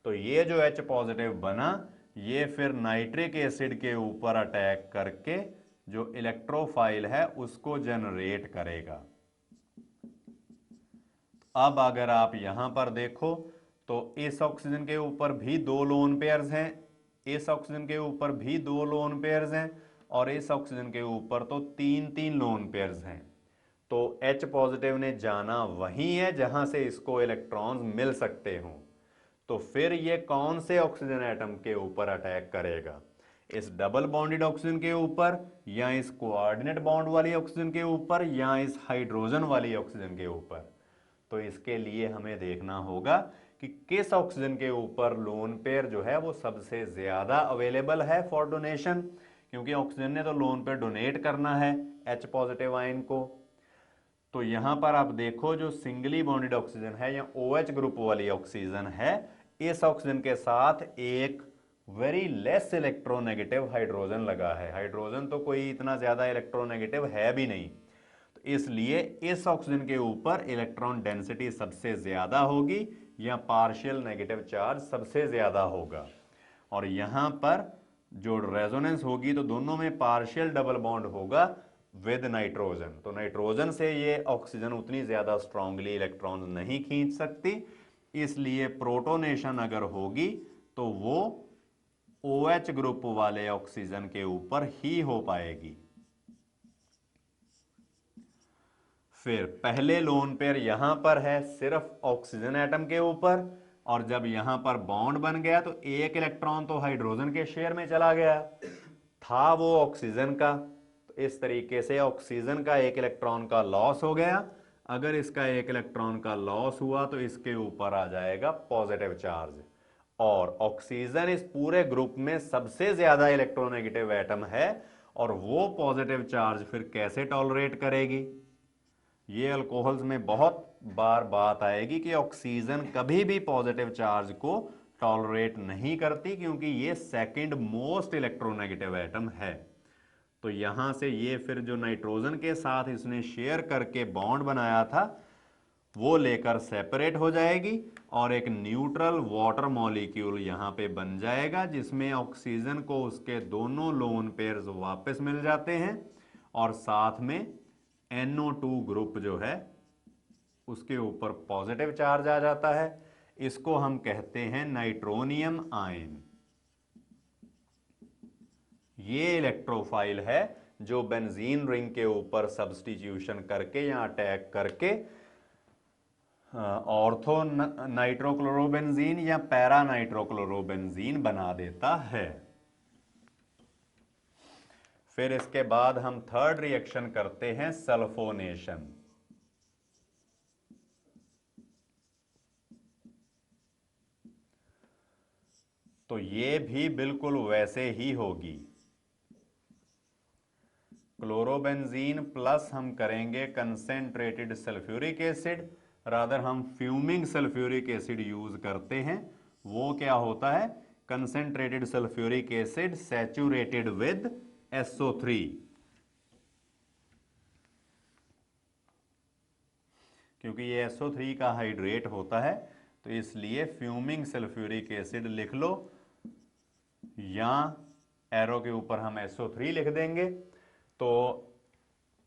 तो ये जो H पॉजिटिव बना ये फिर नाइट्रिक एसिड के ऊपर अटैक करके जो इलेक्ट्रोफाइल है उसको जनरेट करेगा। अब अगर आप यहां पर देखो तो इस ऑक्सीजन के ऊपर भी 2 लोन पेयर्स हैं, इस ऑक्सीजन के ऊपर भी 2 लोन पेयर्स हैं और इस ऑक्सीजन के ऊपर तो 3-3 लोन पेयर्स हैं। तो H पॉजिटिव ने जाना वहीं है जहां से इसको इलेक्ट्रॉन्स मिल सकते हों। तो फिर ये कौन से ऑक्सीजन एटम के ऊपर अटैक करेगा? इस डबल बॉन्डेड ऑक्सीजन के ऊपर, या इस कोऑर्डिनेट बॉन्ड वाली ऑक्सीजन के ऊपर, या इस हाइड्रोजन वाली ऑक्सीजन के ऊपर? तो इसके लिए हमें देखना होगा कि किस ऑक्सीजन के ऊपर लोन पेयर जो है वो सबसे ज्यादा अवेलेबल है फॉर डोनेशन, क्योंकि ऑक्सीजन ने तो लोन पेयर डोनेट करना है H पॉजिटिव आयन को। तो यहां पर आप देखो जो सिंगली बॉन्डेड ऑक्सीजन है या OH ग्रुप वाली ऑक्सीजन है, इस ऑक्सीजन के साथ एक वेरी लेस इलेक्ट्रोनेगेटिव हाइड्रोजन लगा है। हाइड्रोजन तो कोई इतना ज्यादा इलेक्ट्रोनेगेटिव है भी नहीं, तो इसलिए इस ऑक्सीजन के ऊपर इलेक्ट्रॉन डेंसिटी सबसे ज्यादा होगी या पार्शियल नेगेटिव चार्ज सबसे ज्यादा होगा। और यहां पर जो रेजोनेंस होगी तो दोनों में पार्शियल डबल बॉन्ड होगा विद नाइट्रोजन। तो नाइट्रोजन से ये ऑक्सीजन उतनी ज्यादा स्ट्रांगली इलेक्ट्रॉन नहीं खींच सकती, इसलिए प्रोटोनेशन अगर होगी तो वो OH ग्रुप वाले ऑक्सीजन के ऊपर ही हो पाएगी। फिर पहले लोन पेयर यहां पर है सिर्फ ऑक्सीजन एटम के ऊपर, और जब यहां पर बॉन्ड बन गया तो एक इलेक्ट्रॉन तो हाइड्रोजन के शेयर में चला गया, था वो ऑक्सीजन का। तो इस तरीके से ऑक्सीजन का एक इलेक्ट्रॉन का लॉस हो गया। अगर इसका एक इलेक्ट्रॉन का लॉस हुआ तो इसके ऊपर आ जाएगा पॉजिटिव चार्ज, और ऑक्सीजन इस पूरे ग्रुप में सबसे ज्यादा इलेक्ट्रोनेगेटिव एटम है, और वो पॉजिटिव चार्ज फिर कैसे टॉलरेट करेगी? ये अल्कोहल्स में बहुत बार बात आएगी कि ऑक्सीजन कभी भी पॉजिटिव चार्ज को टॉलरेट नहीं करती, क्योंकि ये सेकंड मोस्ट इलेक्ट्रोनेगेटिव एटम है। तो यहां से ये फिर जो नाइट्रोजन के साथ इसने शेयर करके बॉन्ड बनाया था वो लेकर सेपरेट हो जाएगी, और एक न्यूट्रल वाटर मॉलिक्यूल यहां पे बन जाएगा, जिसमें ऑक्सीजन को उसके दोनों लोन पेयर्स वापस मिल जाते हैं, और साथ में NO2 ग्रुप जो है उसके ऊपर पॉजिटिव चार्ज आ जाता है। इसको हम कहते हैं नाइट्रोनियम आयन। ये इलेक्ट्रोफाइल है जो बेंजीन रिंग के ऊपर सब्स्टिट्यूशन करके या अटैक करके ऑर्थो नाइट्रोक्लोरोबेंजीन या पैरा नाइट्रोक्लोरोबेंजीन बना देता है। फिर इसके बाद हम थर्ड रिएक्शन करते हैं सल्फोनेशन। तो ये भी बिल्कुल वैसे ही होगी। क्लोरोबेंजीन प्लस हम करेंगे कंसेंट्रेटेड सल्फ्यूरिक एसिड, रादर हम फ्यूमिंग सल्फ्यूरिक एसिड यूज करते हैं। वो क्या होता है? Concentrated sulphuric acid saturated with SO3। क्योंकि ये SO3 का हाइड्रेट होता है, तो इसलिए फ्यूमिंग सल्फ्यूरिक एसिड लिख लो, या एरो के ऊपर हम SO3 लिख देंगे। तो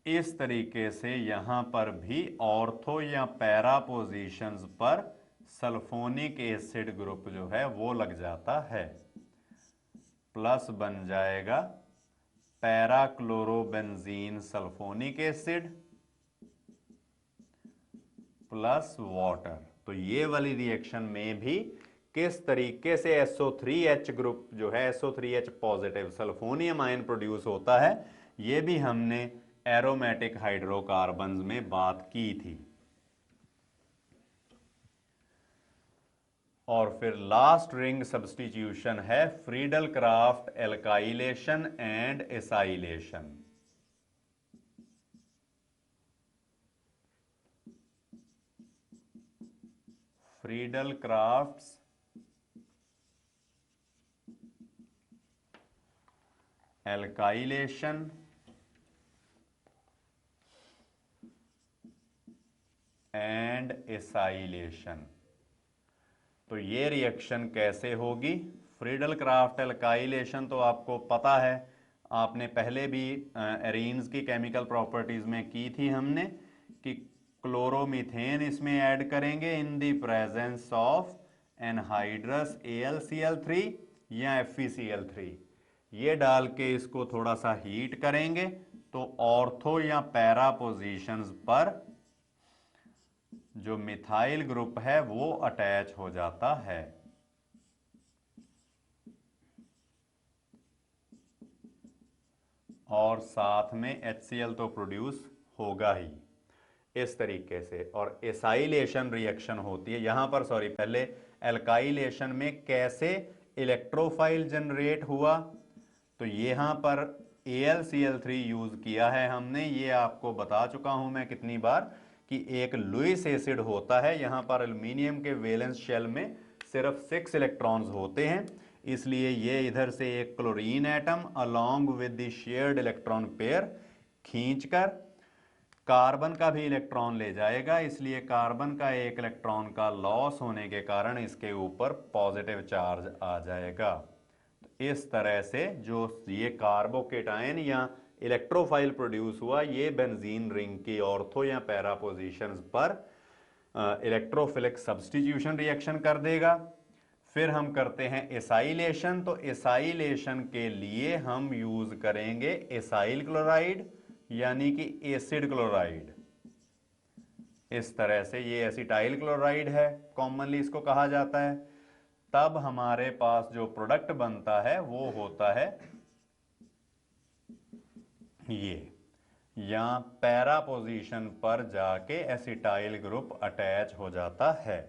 इस तरीके से यहां पर भी ऑर्थो या पैरा पोजीशंस पर सल्फोनिक एसिड ग्रुप जो है वो लग जाता है, प्लस बन जाएगा para chlorobenzene sulphonic acid plus water. तो ये वाली रिएक्शन में भी किस तरीके से SO3H ग्रुप जो है SO3H पॉजिटिव सल्फोनियम आयन प्रोड्यूस होता है, ये भी हमने एरोमेटिक हाइड्रोकार्बन्स में बात की थी। और फिर लास्ट रिंग सब्स्टिट्यूशन है Friedel craft alkylation and acylation. Friedel crafts alkylation and acylation. तो ये रिएक्शन कैसे होगी? फ्रीडल क्राफ्ट एल्काइलेशन तो आपको पता है, आपने पहले भी एरीन्स की केमिकल प्रॉपर्टीज में की थी हमने, कि क्लोरोमीथेन इसमें ऐड करेंगे इन the presence of anhydrous AlCl3 या FeCl3। ये डाल के इसको थोड़ा सा हीट करेंगे तो ऑर्थो या पैरा पोजीशंस पर जो मिथाइल ग्रुप है वो अटैच हो जाता है। और साथ में HCl तो प्रोड्यूस होगा ही इस तरीके से। और एसाइलेशन रिएक्शन होती है यहां पर, सॉरी पहले एल्काइलेशन में कैसे इलेक्ट्रोफाइल जनरेट हुआ, तो यहां पर AlCl3 यूज किया है हमने। ये आपको बता चुका हूं मैं कितनी बार कि एक लुईस एसिड होता है, यहां पर एल्यूमिनियम के वैलेंस शेल में सिर्फ 6 इलेक्ट्रॉन्स होते हैं, इसलिए ये इधर से एक chlorine atom along with the shared electron pair खींचकर कार्बन का भी इलेक्ट्रॉन ले जाएगा, इसलिए कार्बन का एक इलेक्ट्रॉन का लॉस होने के कारण इसके ऊपर पॉजिटिव चार्ज आ जाएगा। तो इस तरह से जो ये कार्बोकेटायन या इलेक्ट्रोफाइल प्रोड्यूस हुआ, ये बेंजीन रिंग की ऑर्थो या पैरा पोजीशंस पर इलेक्ट्रोफिलिक सब्स्टिट्यूशन रिएक्शन कर देगा। फिर हम करते हैं एसाइलेशन। तो एसाइलेशन के लिए हम यूज करेंगे एसाइल क्लोराइड यानी कि एसिड क्लोराइड। इस तरह से ये एसिटाइल क्लोराइड है, कॉमनली इसको कहा जाता है। तब हमारे पास जो प्रोडक्ट बनता है वो होता है ये, या पैरा पोजीशन पर जाके एसिटाइल ग्रुप अटैच हो जाता है।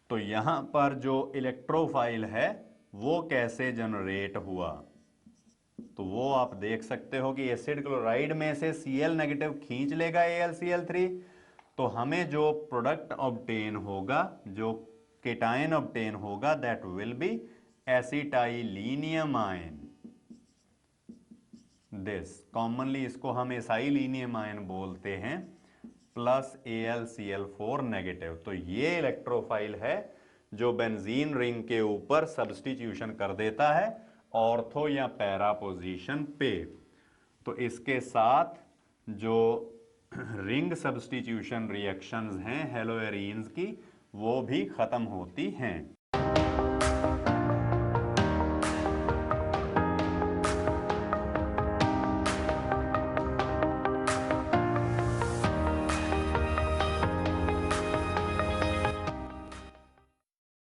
तो यहां पर जो इलेक्ट्रोफाइल है वो कैसे जनरेट हुआ, तो वो आप देख सकते हो कि एसिड क्लोराइड में से Cl नेगेटिव खींच लेगा AlCl3, तो हमें जो प्रोडक्ट ऑब्टेन होगा, जो केटायन ऑब्टेन होगा, that will be acetylium ion. This commonly इसको हम एसाइलिनियम आयन बोलते हैं, प्लस AlCl4 नेगेटिव। तो ये इलेक्ट्रोफाइल है जो बेंजीन रिंग के ऊपर सब्स्टिट्यूशन कर देता है ऑर्थो या पैरा पोजीशन पे। तो इसके साथ जो रिंग सब्स्टिट्यूशन रिएक्शंस हैं हेलोएरीन्स की, वो भी खत्म होती हैं।